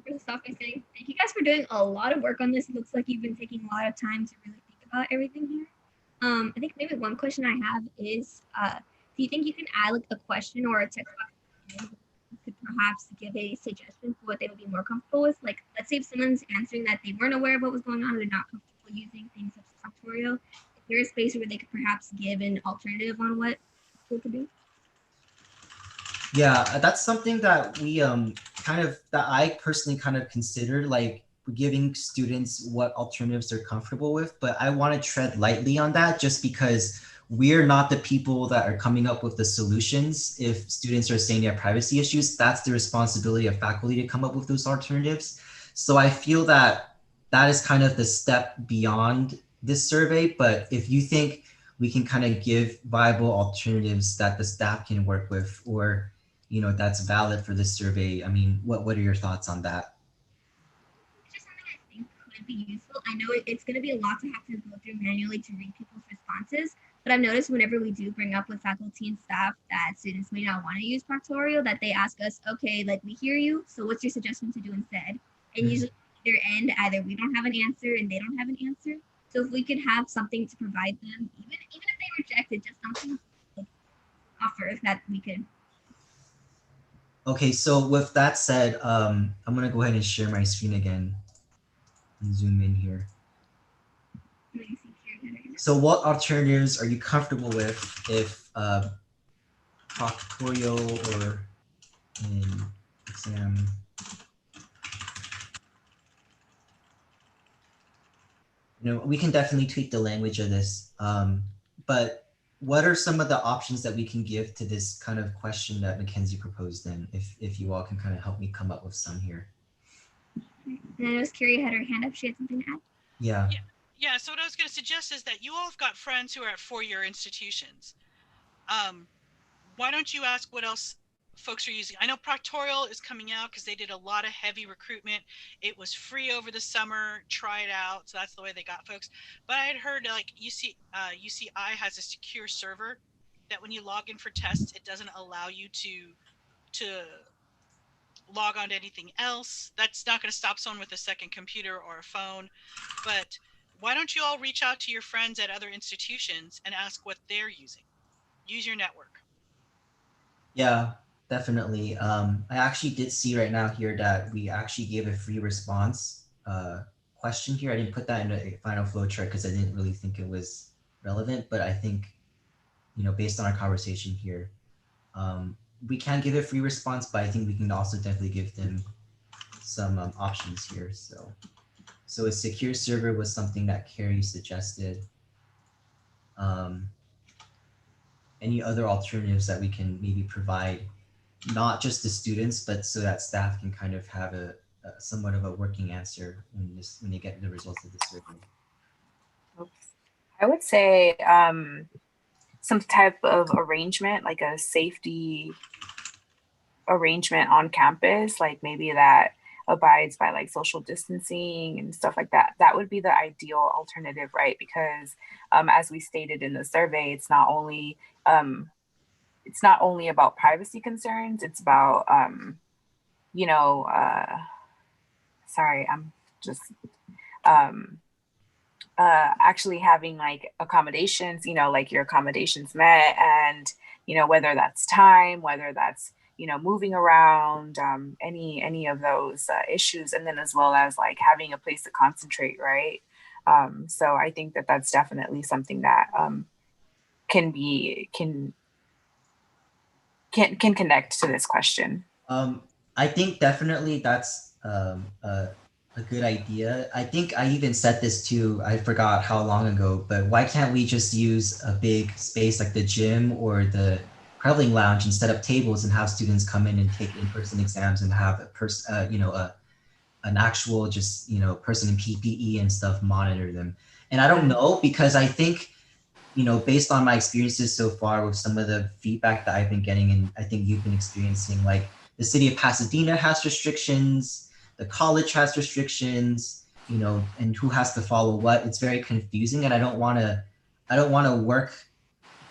First off, by saying thank you guys for doing a lot of work on this. It looks like you've been taking a lot of time to really think about everything here. I think maybe one question I have is, do you think you can add like a question or a text box you could perhaps give a suggestion for what they would be more comfortable with? Like, let's say if someone's answering that they weren't aware of what was going on, they're not comfortable using things such as Proctorio, is there a space where they could perhaps give an alternative on what they could do? Yeah, that's something that we that I personally kind of considered, like giving students what alternatives they're comfortable with, but I want to tread lightly on that just because we're not the people that are coming up with the solutions. If students are saying they have privacy issues, that's the responsibility of faculty to come up with those alternatives. So I feel that that is kind of the step beyond this survey, but if you think we can kind of give viable alternatives that the staff can work with, or that's valid for this survey. I mean, what are your thoughts on that? It's just something I think could be useful. I know it's going to be a lot to have to go through manually to read people's responses, but I've noticed whenever we do bring up with faculty and staff that students may not want to use Proctorio, that they ask us, okay, like we hear you, so what's your suggestion to do instead? And usually either end, either we don't have an answer and they don't have an answer. So if we could have something to provide them, even if they reject it, just something like offer that we could. Okay, so with that said, I'm gonna go ahead and share my screen again and zoom in here. So what alternatives are you comfortable with if Proctorio or an exam? We can definitely tweak the language of this, but what are some of the options that we can give to this kind of question that Mackenzie proposed then, if you all can kind of help me come up with some here? And I noticed Carrie had her hand up. She had something to add. Yeah. Yeah, so what I was going to suggest is that you all have got friends who are at four-year institutions. Why don't you ask what else folks are using? I know Proctorial is coming out because they did a lot of heavy recruitment. It was free over the summer. Try it out. So that's the way they got folks. But I had heard like UCI has a secure server that when you log in for tests, it doesn't allow you to log on to anything else. That's not going to stop someone with a second computer or a phone. But why don't you all reach out to your friends at other institutions and ask what they're using? Use your network. Yeah, definitely. I actually did see right now here that we actually gave a free response question here. I didn't put that in a final flow chart because I didn't really think it was relevant, but I think, you know, based on our conversation here, we can give a free response, but I think we can also definitely give them some options here. So a secure server was something that Carrie suggested. Any other alternatives that we can maybe provide, not just to students, but so that staff can kind of have a somewhat of a working answer when they get the results of the survey? I would say some type of arrangement, like a safety arrangement on campus, like maybe that abides by like social distancing and stuff like that. That would be the ideal alternative, right? Because as we stated in the survey, it's not only about privacy concerns, it's about sorry, I'm just actually having like accommodations, like your accommodations met, and whether that's time, whether that's moving around, any of those issues, and then as well as like having a place to concentrate, right? So I think that that's definitely something that can connect to this question. I think definitely that's a good idea. I think I even said this too, I forgot how long ago, but why can't we just use a big space like the gym or the Krevling Lounge and set up tables and have students come in and take in-person exams and have an actual just person in PPE and stuff monitor them. And I don't know, because I think based on my experiences so far with some of the feedback that I've been getting, and I think you've been experiencing, like the city of Pasadena has restrictions, the college has restrictions, and who has to follow what. It's very confusing, and I don't want to work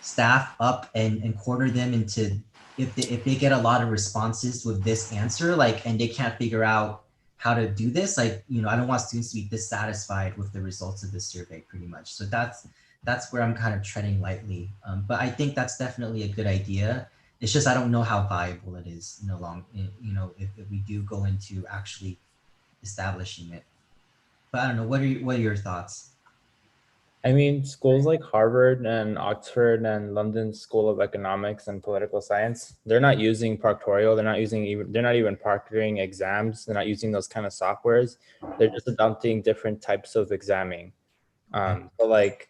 staff up and quarter them into, if they get a lot of responses with this answer, and they can't figure out how to do this, I don't want students to be dissatisfied with the results of this survey pretty much. So that's where I'm kind of treading lightly. But I think that's definitely a good idea. It's just I don't know how viable it is if we do go into actually establishing it. But I don't know. What are your thoughts? I mean, schools like Harvard and Oxford and London School of Economics and Political Science, they're not using Proctorial. They're not even proctoring exams. They're not using those kind of softwares. They're just adopting different types of examining. So like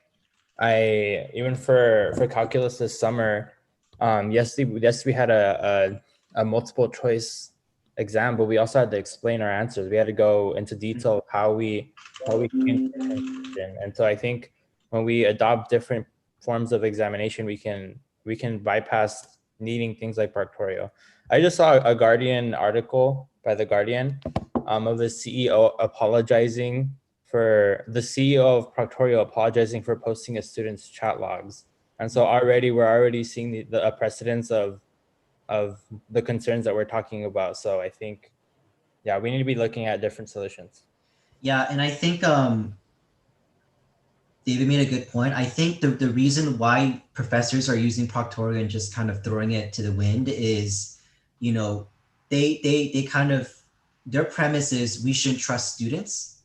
even for calculus this summer, yes, we had a multiple choice exam, but we also had to explain our answers. We had to go into detail of how we came to the conclusion. And so I think when we adopt different forms of examination, we can bypass needing things like Proctorial. I just saw a Guardian article by The Guardian of the CEO apologizing for the CEO of Proctorial apologizing for posting a student's chat logs. And so we're already seeing the precedence of the concerns that we're talking about. So I think, yeah, we need to be looking at different solutions. Yeah, and I think David made a good point. I think the reason why professors are using Proctorial and just kind of throwing it to the wind is, they kind of, their premise is we shouldn't trust students,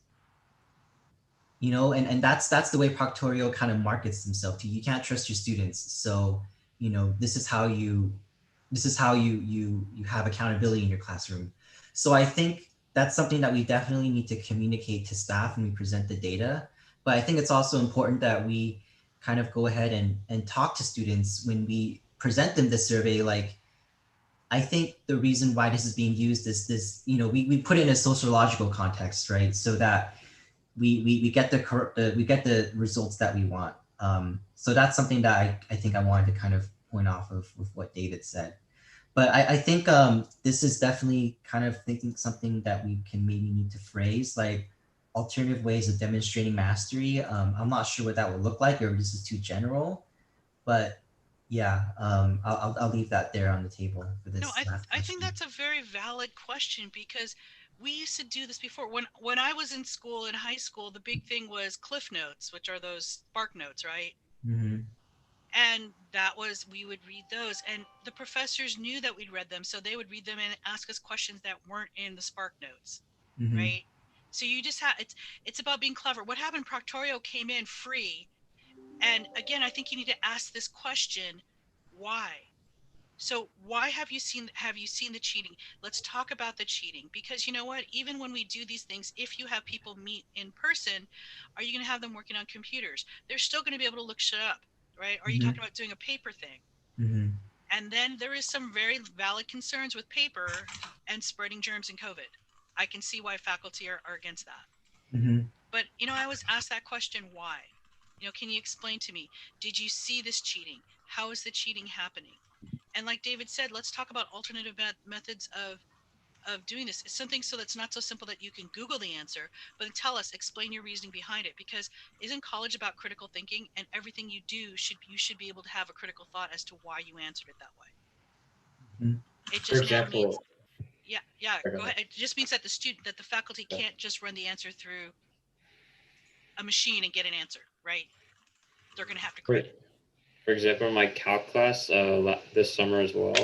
and that's the way Proctorial kind of markets themselves to you. You can't trust your students. So, this is how you have accountability in your classroom. So I think that's something that we definitely need to communicate to staff when we present the data. But I think it's also important that we kind of go ahead and talk to students when we present them the survey. Like, I think the reason why this is being used is this, we put it in a sociological context, right? So that we get we get the results that we want. So that's something that I think I wanted to kind of point off of with what David said. But I think this is definitely kind of thinking something that we can maybe need to phrase, like alternative ways of demonstrating mastery. I'm not sure what that would look like, or this is too general, but yeah, I'll leave that there on the table for this. No, last I think question. that's a very valid question, because we used to do this before. When I was in school, in high school, the big thing was Cliff Notes, which are those Spark Notes, right? Mm-hmm. And we would read those, and the professors knew that we'd read them, so they would read them and ask us questions that weren't in the Spark Notes, Mm-hmm. right? So you just have, it's about being clever. What happened, Proctorio came in free, and again, I think you need to ask this question, why? So why have you seen the cheating? Let's talk about the cheating, because you know what, even when we do these things, if you have people meet in person, are you going to have them working on computers? They're still going to be able to look shit up, right? Are you talking about doing a paper thing? Mm-hmm. And then there is some very valid concerns with paper and spreading germs and COVID. I can see why faculty are against that. Mm-hmm. But, you know, I was asked that question, why? You know, can you explain to me, did you see this cheating? How is the cheating happening? And like David said, let's talk about alternative methods of doing this. It's something so that's not so simple that you can Google the answer, but tell us, explain your reasoning behind it. Because isn't college about critical thinking? And everything you do you should be able to have a critical thought as to why you answered it that way. Mm-hmm. It For just example, now means, go ahead. It just means that the faculty can't just run the answer through a machine and get an answer, right? They're going to have to credit. For example, in my calc class this summer as well,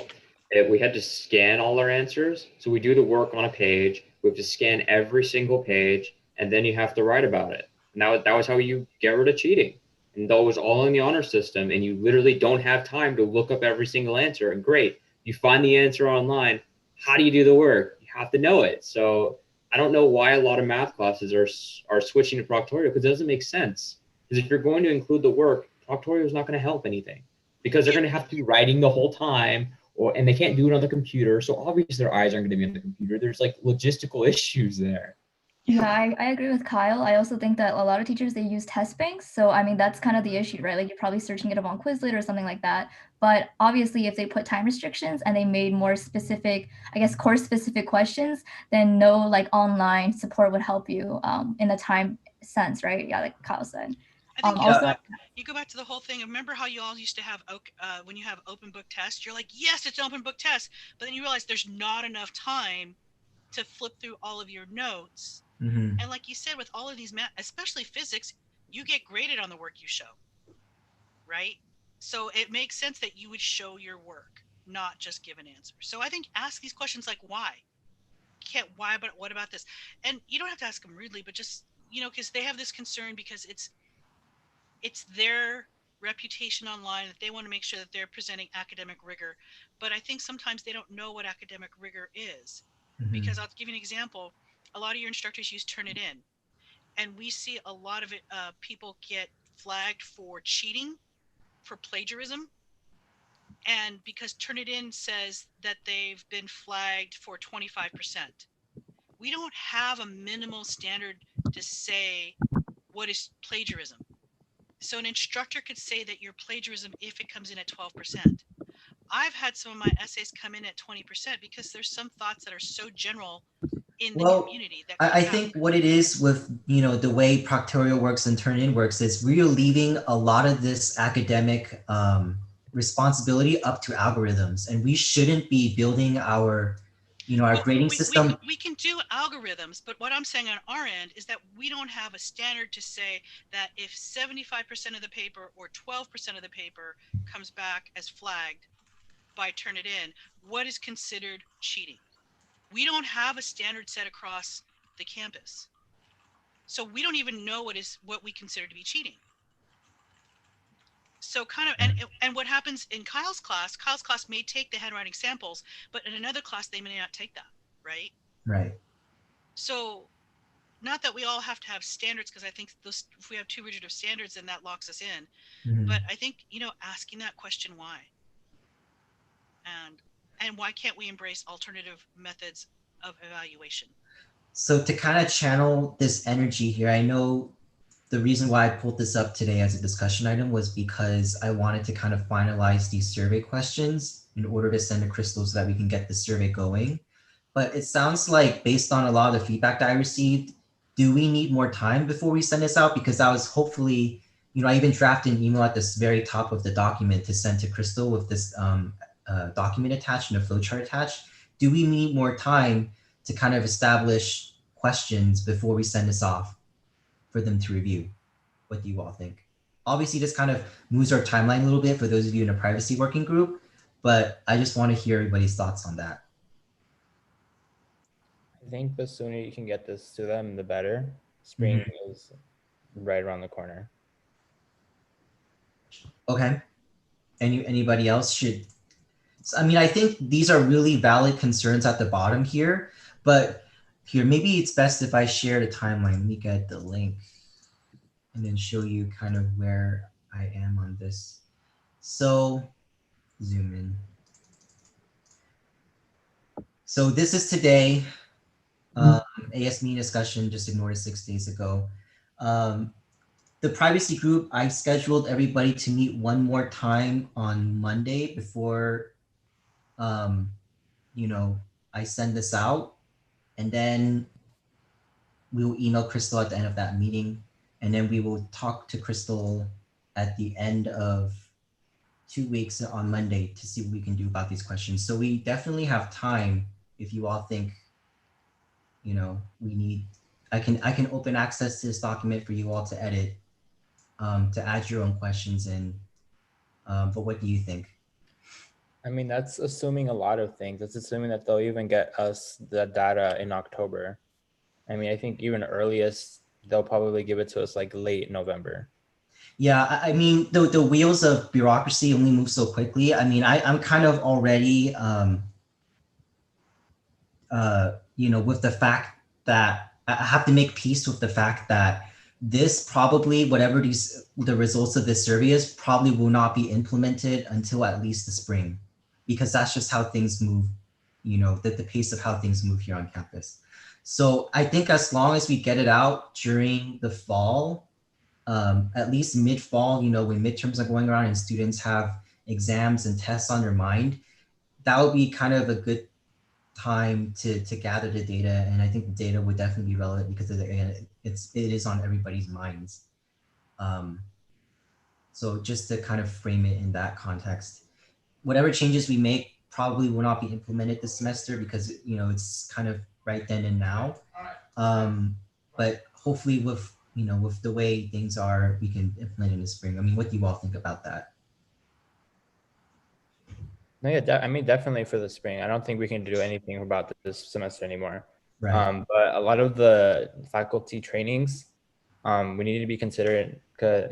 we had to scan all our answers. So we do the work on a page. We have to scan every single page, and then you have to write about it. And that was how you get rid of cheating. And that was all in the honor system, and you literally don't have time to look up every single answer. And great, you find the answer online. How do you do the work? You have to know it. So I don't know why a lot of math classes are switching to Proctorio, because it doesn't make sense. Because if you're going to include the work, Proctorio is not going to help anything, because they're going to have to be writing the whole time, and they can't do it on the computer. So obviously their eyes aren't going to be on the computer. There's like logistical issues there. Yeah, I agree with Kyle. I also think that a lot of teachers, they use test banks. So, I mean, that's kind of the issue, right? Like you're probably searching it up on Quizlet or something like that. But obviously, if they put time restrictions and they made more specific, I guess, course specific questions, then no like online support would help you in a time sense, right? Yeah, like Kyle said. I think Also, you go back to the whole thing. Remember how you all used to have when you have open book tests, you're like, yes, it's an open book test. But then you realize there's not enough time to flip through all of your notes. Mm-hmm. And like you said, with all of these math, especially physics, you get graded on the work you show, right? So it makes sense that you would show your work, not just give an answer. So I think ask these questions like why? Why, but what about this? And you don't have to ask them rudely, but just, you know, because they have this concern because it's their reputation online that they want to make sure that they're presenting academic rigor. But I think sometimes they don't know what academic rigor is. Mm-hmm. Because I'll give you an example. A lot of your instructors use Turnitin, and we see a lot of it. People get flagged for cheating, for plagiarism, and because Turnitin says that they've been flagged for 25%. We don't have a minimal standard to say what is plagiarism. So an instructor could say that you're plagiarism if it comes in at 12%. I've had some of my essays come in at 20% because there's some thoughts that are so general in the community. That I think what it is with, you know, the way Proctorio works and Turnitin works is we're leaving a lot of this academic responsibility up to algorithms, and we shouldn't be building our, you know, our grading system. We can do algorithms, but what I'm saying on our end is that we don't have a standard to say that if 75% of the paper or 12% of the paper comes back as flagged by Turnitin, what is considered cheating? We don't have a standard set across the campus. So we don't even know what we consider to be cheating. So kind of, and what happens in Kyle's class may take the handwriting samples, but in another class, they may not take that, right? Right. So not that we all have to have standards, because I think if we have too rigid of standards, then that locks us in. Mm-hmm. But I think, you know, asking that question, why? And why can't we embrace alternative methods of evaluation? So to kind of channel this energy here, I know the reason why I pulled this up today as a discussion item was because I wanted to kind of finalize these survey questions in order to send to Crystal so that we can get the survey going. But it sounds like based on a lot of the feedback that I received, do we need more time before we send this out? Because I was hopefully, I even drafted an email at this very top of the document to send to Crystal with this document attached and a flowchart attached. Do we need more time to kind of establish questions before we send this off for them to review? What do you all think? Obviously, this kind of moves our timeline a little bit for those of you in a privacy working group, but I just want to hear everybody's thoughts on that. I think the sooner you can get this to them, the better. Spring is right around the corner. Okay. Anybody else should? I mean, I think these are really valid concerns at the bottom here, but here, maybe it's best if I share the timeline. Let me get the link and then show you kind of where I am on this. So zoom in. So this is today, AS meeting discussion, just ignored it 6 days ago. The privacy group, I scheduled everybody to meet one more time on Monday before, I send this out. And then we will email Crystal at the end of that meeting. And then we will talk to Crystal at the end of 2 weeks on Monday to see what we can do about these questions. So we definitely have time if you all think, we need, I can open access to this document for you all to edit, to add your own questions in. But what do you think? I mean, that's assuming a lot of things. That's assuming that they'll even get us the data in October. I mean, I think even earliest, they'll probably give it to us like late November. Yeah, I mean, the wheels of bureaucracy only move so quickly. I mean, I'm kind of already, with the fact that I have to make peace with the fact that this probably, whatever the results of this survey is, probably will not be implemented until at least the spring, because that's just how things move, the pace of how things move here on campus. So I think as long as we get it out during the fall, at least mid-fall, when midterms are going around and students have exams and tests on their mind, that would be kind of a good time to gather the data. And I think the data would definitely be relevant because again, it is on everybody's minds. So just to kind of frame it in that context, whatever changes we make probably will not be implemented this semester because, it's kind of right then and now. But hopefully with the way things are, we can implement in the spring. I mean, what do you all think about that? No, yeah, I mean, definitely for the spring. I don't think we can do anything about this semester anymore. Right. But a lot of the faculty trainings, we need to be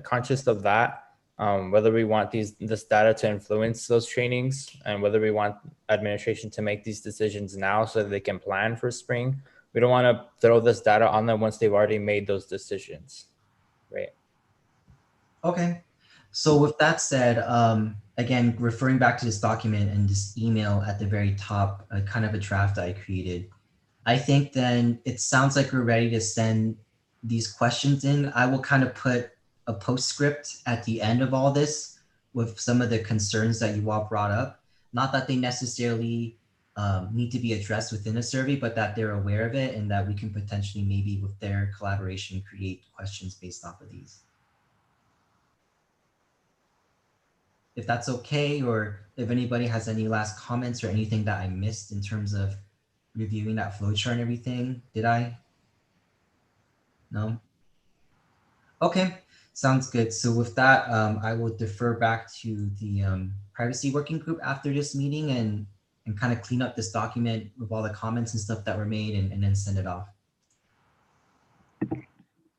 conscious of that. Whether we want this data to influence those trainings and whether we want administration to make these decisions now so that they can plan for spring. We don't want to throw this data on them once they've already made those decisions, right? Okay. So with that said, again, referring back to this document and this email at the very top, kind of a draft I created, I think then it sounds like we're ready to send these questions in. I will kind of put a postscript at the end of all this with some of the concerns that you all brought up. Not that they necessarily need to be addressed within a survey, but that they're aware of it and that we can potentially maybe with their collaboration create questions based off of these. If that's okay, or if anybody has any last comments or anything that I missed in terms of reviewing that flowchart and everything, did I? No? Okay, sounds good. So with that, I will defer back to the privacy working group after this meeting and kind of clean up this document with all the comments and stuff that were made and then send it off.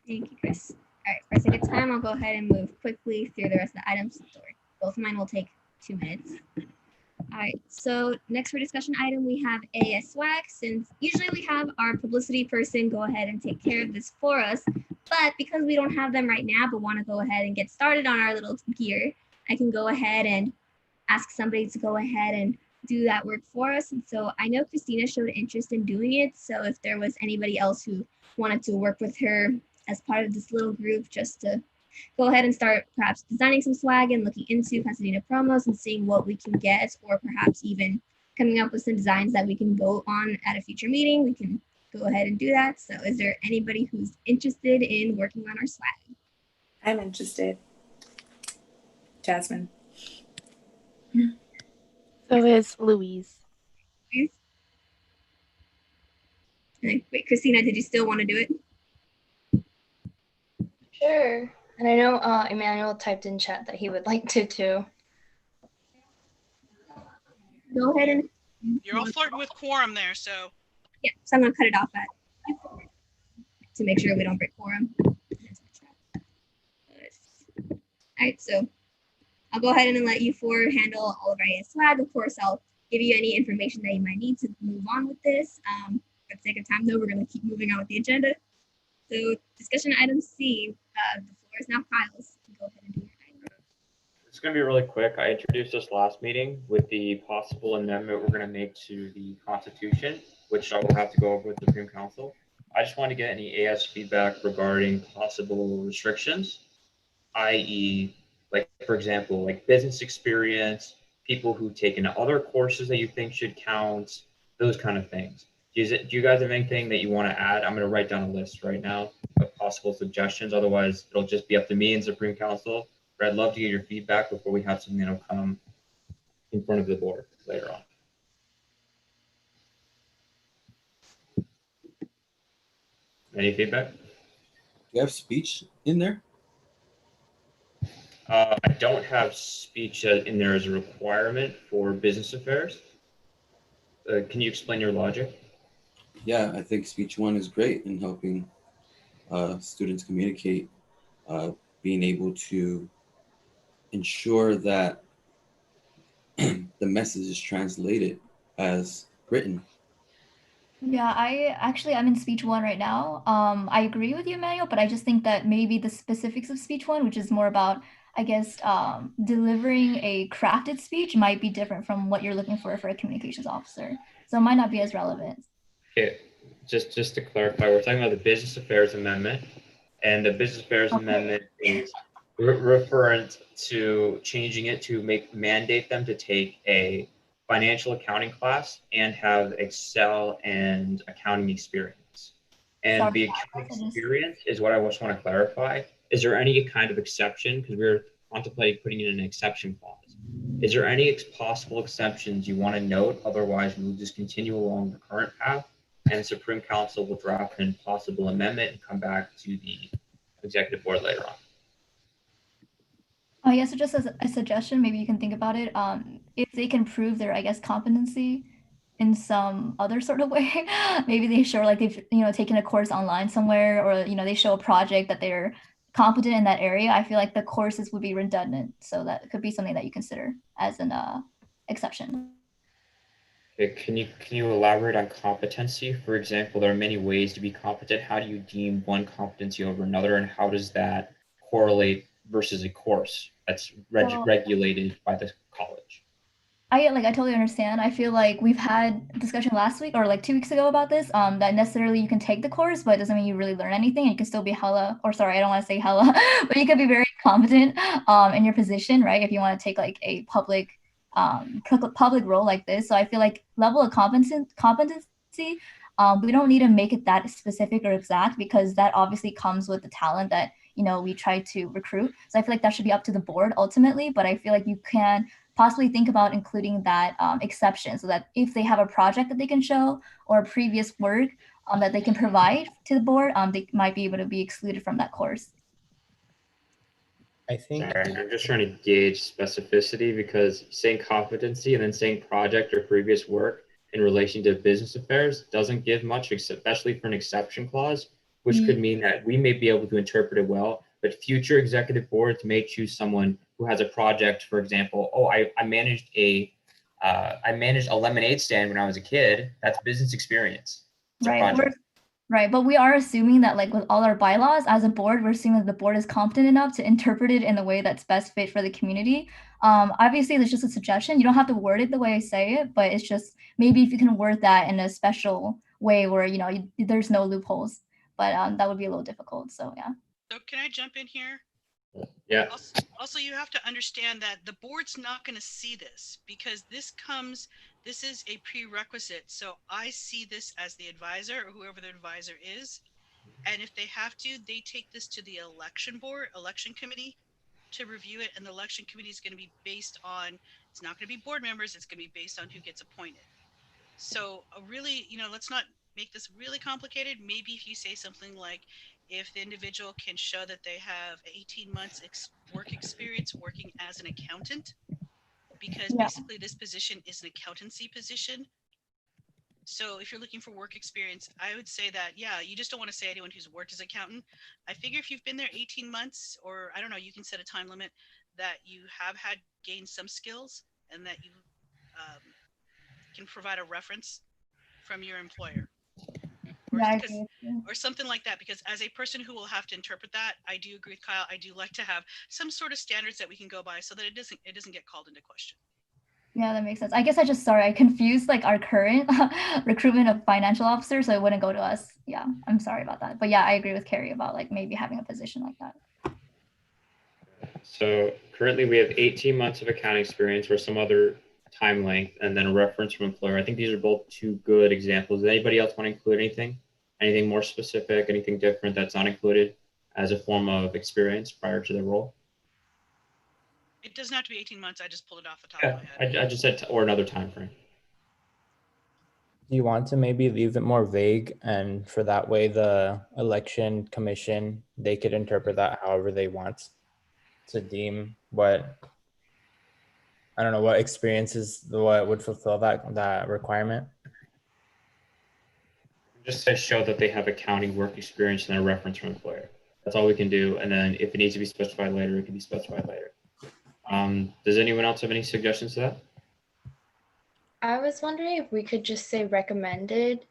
Thank you, Chris. All right, for the sake of time, I'll go ahead and move quickly through the rest of the items. Both of mine will take 2 minutes. All right, so next for discussion item, we have AS SWAC. Since usually we have our publicity person go ahead and take care of this for us, but because we don't have them right now, but want to go ahead and get started on our little gear, I can go ahead and ask somebody to go ahead and do that work for us. And so I know Christina showed interest in doing it. So if there was anybody else who wanted to work with her as part of this little group, just to go ahead and start perhaps designing some swag and looking into Pasadena promos and seeing what we can get, or perhaps even coming up with some designs that we can vote on at a future meeting, we can go ahead and do that. So is there anybody who's interested in working on our swag? I'm interested. Jasmine. So is Louise. Wait, Christina, did you still want to do it? Sure. And I know Emmanuel typed in chat that he would like to too. Go ahead and. You're all flirting with quorum there, so. Yeah, so I'm gonna cut it off to make sure we don't break quorum. All right, so I'll go ahead and let you four handle all of our AS swag. Of course, I'll give you any information that you might need to move on with this. For the sake of time, though, we're gonna keep moving on with the agenda. So discussion item C, the floor is now Kyle's. Go ahead and do your item. It's going to be really quick. I introduced this last meeting with the possible amendment we're going to make to the Constitution, which I will have to go over with the Supreme Council. I just want to get any AS feedback regarding possible restrictions, i.e., like, for example, like business experience, people who've taken other courses that you think should count, those kind of things. Do you guys have anything that you want to add? I'm going to write down a list right now of possible suggestions. Otherwise, it'll just be up to me and Supreme Council. But I'd love to get your feedback before we have something that'll come in front of the board later on. Any feedback? Do you have speech in there? I don't have speech in there as a requirement for business affairs. Can you explain your logic? Yeah, I think speech one is great in helping students communicate, being able to ensure that the message is translated as written. Yeah, I'm in speech one right now. I agree with you, Emmanuel, but I just think that maybe the specifics of speech one, which is more about, I guess, delivering a crafted speech, might be different from what you're looking for a communications officer. So it might not be as relevant. Okay, just to clarify, we're talking about the Business Affairs Amendment, and the Business Affairs Amendment is referent to changing it to mandate them to take a financial accounting class and have Excel and accounting experience. And the accounting experience is what I just want to clarify. Is there any kind of exception? Because we're contemplating putting in an exception clause. Is there any possible exceptions you want to note? Otherwise, we will just continue along the current path, and Supreme Council will draft an possible amendment and come back to the executive board later on. I guess just as a suggestion, maybe you can think about it. If they can prove their, I guess, competency in some other sort of way, maybe they show like they've, taken a course online somewhere, or, they show a project that they're competent in that area. I feel like the courses would be redundant. So that could be something that you consider as an exception. Okay, can you elaborate on competency? For example, there are many ways to be competent. How do you deem one competency over another, and how does that correlate versus a course that's regulated by the college? I totally understand. I feel like we've had a discussion last week or like 2 weeks ago about this, that necessarily you can take the course, but it doesn't mean you really learn anything. You can still be I don't want to say hella, but you can be very competent in your position, right? If you want to take like a public role like this. So I feel like level of competency, we don't need to make it that specific or exact, because that obviously comes with the talent that we try to recruit. So I feel like that should be up to the board ultimately, but I feel like you can possibly think about including that exception, so that if they have a project that they can show or previous work that they can provide to the board, they might be able to be excluded from that course. I think I'm just trying to gauge specificity, because saying competency and then saying project or previous work in relation to business affairs doesn't give much, especially for an exception clause, which could mean that we may be able to interpret it well, but future executive boards may choose someone who has a project. For example, I managed a lemonade stand when I was a kid. That's business experience. It's right. Right, but we are assuming that like with all our bylaws as a board, we're assuming that the board is competent enough to interpret it in the way that's best fit for the community. Obviously, there's just a suggestion. You don't have to word it the way I say it, but it's just maybe if you can word that in a special way where there's no loopholes. But that would be a little difficult. So yeah. So can I jump in here? Yeah. Also, you have to understand that the board's not going to see this because this is a prerequisite. So I see this as the advisor or whoever the advisor is. And if they have to, they take this to the election committee to review it. And the election committee is going to be based on, it's not going to be board members. It's going to be based on who gets appointed. So really, let's not make this really complicated. Maybe if you say something like, if the individual can show that they have 18 months work experience working as an accountant, because basically this position is an accountancy position. So if you're looking for work experience, I would say that, you just don't want to say anyone who's worked as accountant. I figure if you've been there 18 months, or I don't know, you can set a time limit that you have gained some skills and that you can provide a reference from your employer. Or something like that, because as a person who will have to interpret that, I do agree with Kyle. I do like to have some sort of standards that we can go by so that it doesn't get called into question. Yeah, that makes sense. I guess I confused like our current recruitment of financial officers, so it wouldn't go to us. Yeah, I'm sorry about that. But yeah, I agree with Carrie about like maybe having a position like that. So currently we have 18 months of accounting experience or some other time length, and then a reference from employer. I think these are both two good examples. Does anybody else want to include anything? Anything more specific, anything different that's not included as a form of experience prior to the role? It doesn't have to be 18 months. I just pulled it off the top of my head. I just said, or another time frame. Do you want to maybe leave it more vague, and for that way the election commission, they could interpret that however they want to deem what experiences what would fulfill that requirement? Just to show that they have accounting work experience and a reference from employer. That's all we can do. And then if it needs to be specified later, it can be specified later. Does anyone else have any suggestions to that? I was wondering if we could just say recommended,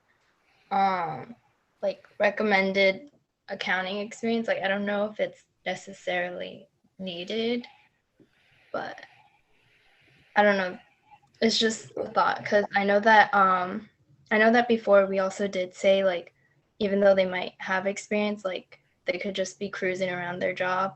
like recommended accounting experience. Like, I don't know if it's necessarily needed, but I don't know. It's just a thought, because I know that before we also did say, like, even though they might have experience, like they could just be cruising around their job.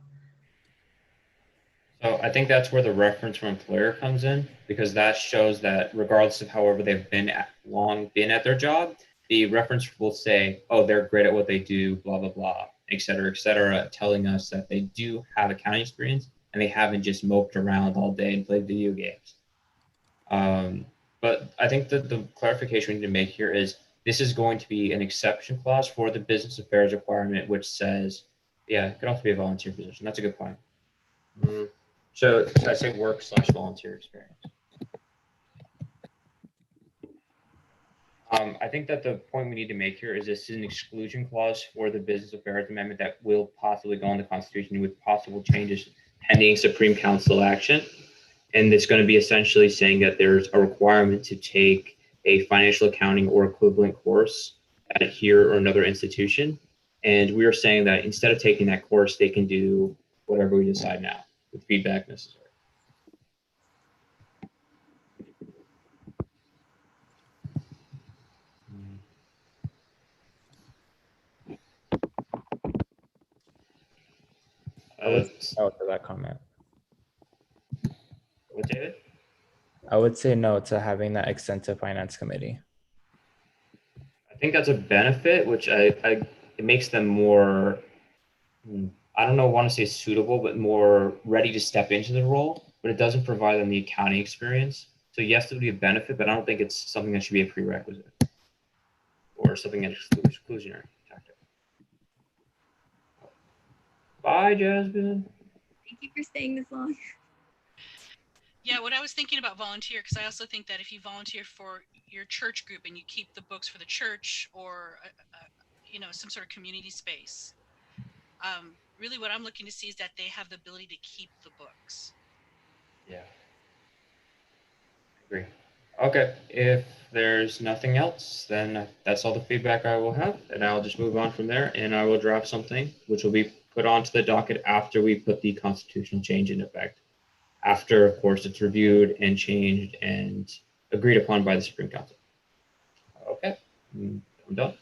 So I think that's where the reference from employer comes in, because that shows that regardless of however they've been at their job, the reference will say, oh, they're great at what they do, blah, blah, blah, et cetera, telling us that they do have accounting experience and they haven't just moped around all day and played video games. But I think that the clarification we need to make here is this is going to be an exception clause for the business affairs requirement, which says, it could also be a volunteer position. That's a good point. So I say work/volunteer experience. I think that the point we need to make here is this is an exclusion clause for the business affairs amendment that will possibly go in the Constitution with possible changes pending Supreme Council action. And it's going to be essentially saying that there's a requirement to take a financial accounting or equivalent course at here or another institution. And we are saying that instead of taking that course, they can do whatever we decide now with feedback necessary. I would say no to that comment. What, David? I would say no to having that extensive finance committee. I think that's a benefit, which it makes them more, I don't know, want to say suitable, but more ready to step into the role, but it doesn't provide them the accounting experience. So yes, it would be a benefit, but I don't think it's something that should be a prerequisite or something that's exclusionary tactic. Bye, Jasmine. Thank you for staying this long. Yeah, what I was thinking about volunteer, because I also think that if you volunteer for your church group and you keep the books for the church or, some sort of community space, really what I'm looking to see is that they have the ability to keep the books. Yeah. Agree. Okay, if there's nothing else, then that's all the feedback I will have, and I'll just move on from there, and I will draft something which will be put onto the docket after we put the constitutional change in effect. After, of course, it's reviewed and changed and agreed upon by the Supreme Council. Okay, I'm done.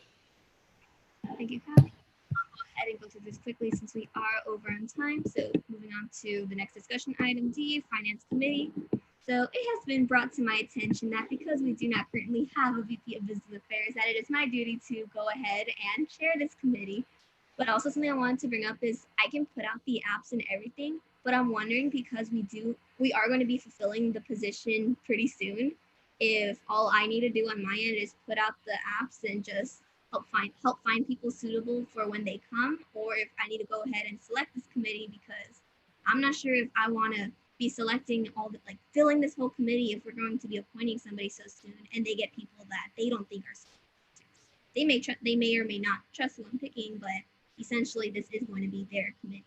Thank you, Kyle. I'll go ahead and go through this quickly since we are over on time. So moving on to the next discussion item D, Finance Committee. So it has been brought to my attention that because we do not currently have a VP of Business Affairs, that it is my duty to go ahead and chair this committee. But also something I wanted to bring up is I can put out the apps and everything, but I'm wondering because we are going to be fulfilling the position pretty soon. If all I need to do on my end is put out the apps and just help find people suitable for when they come, or if I need to go ahead and select this committee, because I'm not sure if I want to be selecting filling this whole committee if we're going to be appointing somebody so soon and they get people that they don't think are they may or may not trust who I'm picking, but essentially this is going to be their committee.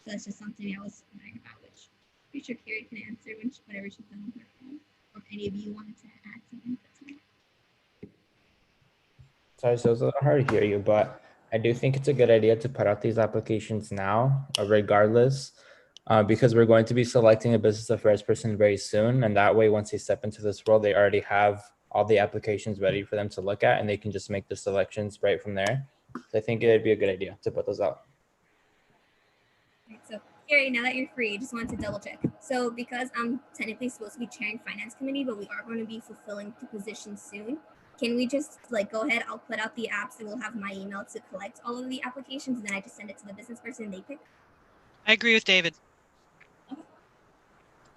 So that's just something I was wondering about, which I'm pretty sure Carrie can answer whatever she's done with her phone, or if any of you wanted to add something. Sorry, so it's a little hard to hear you, but I do think it's a good idea to put out these applications now, regardless, because we're going to be selecting a business affairs person very soon. And that way, once they step into this role, they already have all the applications ready for them to look at, and they can just make the selections right from there. So I think it'd be a good idea to put those out. Right, so Carrie, now that you're free, just wanted to double check. So because I'm technically supposed to be chairing Finance Committee, but we are going to be fulfilling the position soon, can we just go ahead? I'll put out the apps and we'll have my email to collect all of the applications, and then I just send it to the business person and they pick. I agree with David. Okay.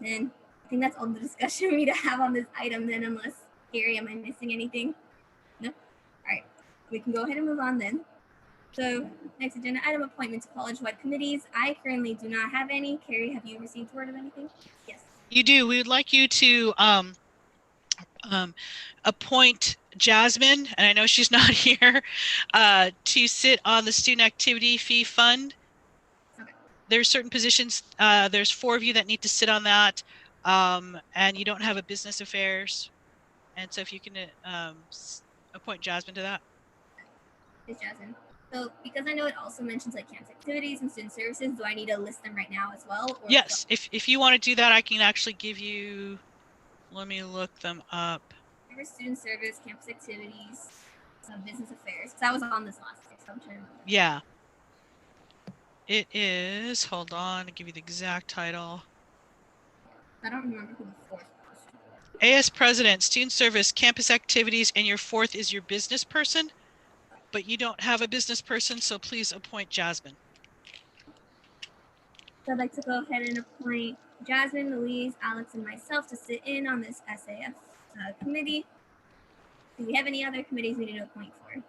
Then I think that's all the discussion we need to have on this item then, unless, Carrie, am I missing anything? No? All right, we can go ahead and move on then. So next agenda item, appointment to college-wide committees. I currently do not have any. Carrie, have you received word of anything? Yes. You do. We would like you to appoint Jasmine, and I know she's not here, to sit on the student activity fee fund. Okay. There's certain positions, there's 4 of you that need to sit on that, and you don't have a business affairs. And so if you can appoint Jasmine to that. It's Jasmine. So because I know it also mentions campus activities and student services, do I need to list them right now as well? Or Yes, if you want to do that, I can actually give you, let me look them up. Student service, campus activities, business affairs. Because I was on this last year, so I'm trying to remember. Yeah. It is, hold on, I'll give you the exact title. I don't remember who the 4th was. AS President, Student Service, Campus Activities, and your 4th is your business person, but you don't have a business person, so please appoint Jasmine. So I'd like to go ahead and appoint Jasmine, Louise, Alex, and myself to sit in on this SAF committee. Do we have any other committees we need to appoint for?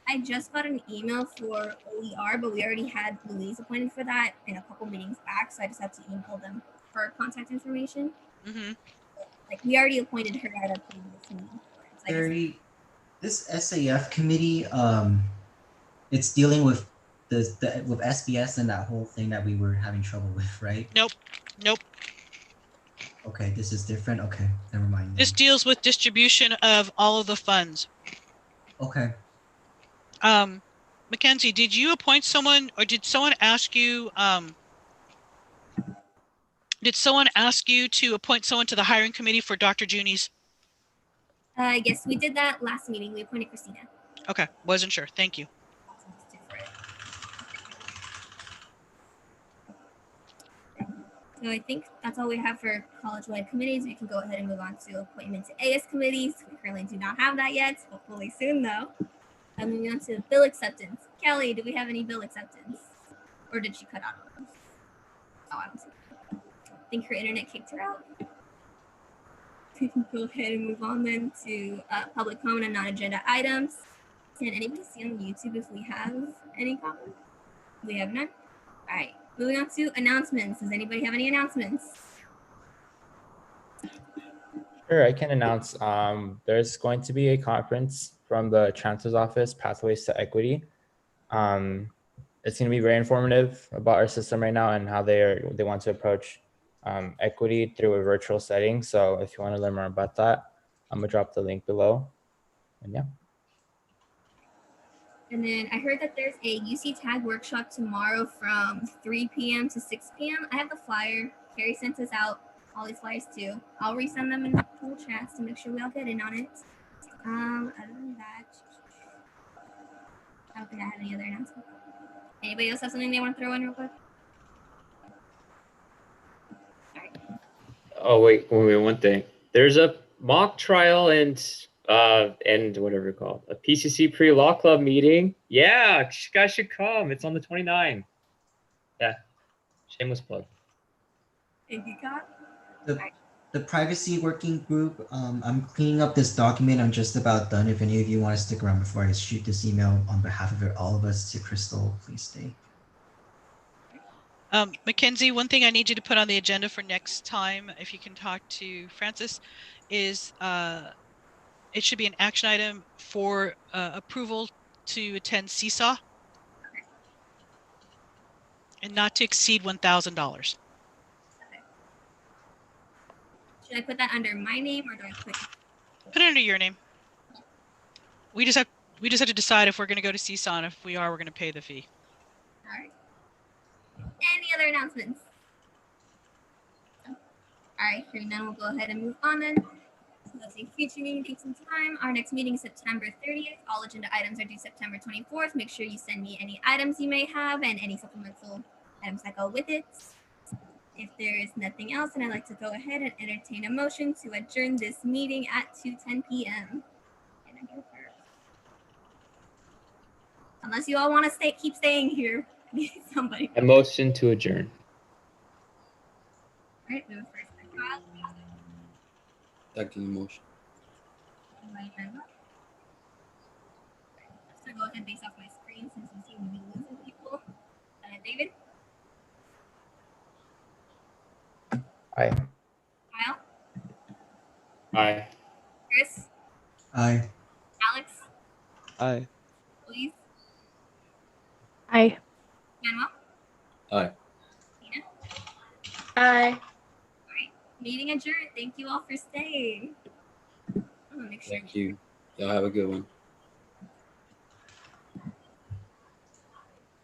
I just got an email for OER, but we already had Louise appointed for that in a couple meetings back, so I just have to email them for contact information. Mm-hmm. We already appointed her at a previous meeting. So Carrie, this SAF committee, it's dealing with with SBS and that whole thing that we were having trouble with, right? Nope. Okay, this is different. Okay, never mind. This deals with distribution of all of the funds. Okay. Mackenzie, did you appoint someone, or did someone ask you? Did someone ask you to appoint someone to the hiring committee for Dr. Juni's? Yes, we did that last meeting. We appointed Christina. Okay, wasn't sure. Thank you. So I think that's all we have for college-wide committees. We can go ahead and move on to appointment to AS committees. We currently do not have that yet. Hopefully soon, though. And moving on to bill acceptance. Kelly, do we have any bill acceptance? Or did she cut out of us? Oh, I don't see. I think her internet kicked her out. We can go ahead and move on then to public comment on non-agenda items. Can anybody see on YouTube if we have any comments? We have none. All right. Moving on to announcements. Does anybody have any announcements? Sure, I can announce there's going to be a conference from the Chancellor's Office, Pathways to Equity. It's going to be very informative about our system right now and how they want to approach equity through a virtual setting. So if you want to learn more about that, I'm gonna drop the link below. And yeah. And then I heard that there's a UC Tag workshop tomorrow from 3 p.m. to 6 p.m. I have the flyer. Carrie sent us out all these flyers too. I'll resend them in the pool chats to make sure we all get in on it. Other than that, I don't think I have any other announcements. Anybody else have something they want to throw in real quick? Oh wait, one thing. There's a mock trial and whatever you call it, a PCC pre-law club meeting. Yeah, you guys should come. It's on the 29th. Yeah, shameless plug. Thank you, Kyle. The privacy working group, I'm cleaning up this document. I'm just about done. If any of you want to stick around before I shoot this email on behalf of all of us to Crystal, please stay. Mackenzie, one thing I need you to put on the agenda for next time, if you can talk to Francis, is it should be an action item for approval to attend Seesaw and not to exceed $1,000. Should I put that under my name or do I put Put it under your name. We just have to decide if we're going to go to Seesaw, and if we are, we're going to pay the fee. All right. Any other announcements? All right, hearing none, we'll go ahead and move on then. So let's see, future meeting dates and time. Our next meeting is September 30th. All agenda items are due September 24th. Make sure you send me any items you may have and any supplemental items that go with it. If there is nothing else, then I'd like to go ahead and entertain a motion to adjourn this meeting at 2:10 p.m. Can I go first? Unless you all want to keep staying here. Somebody. A motion to adjourn. All right, move first by Kyle. Second motion. By Manuel. So go ahead based off my screen since we seem to be losing people. David. Aye. Kyle. Aye. Chris. Aye. Alex. Aye. Louise. Aye. Manuel. Aye. Tina. Aye. All right. Meeting adjourned. Thank you all for staying. I'm gonna make sure. Thank you. Y'all have a good one.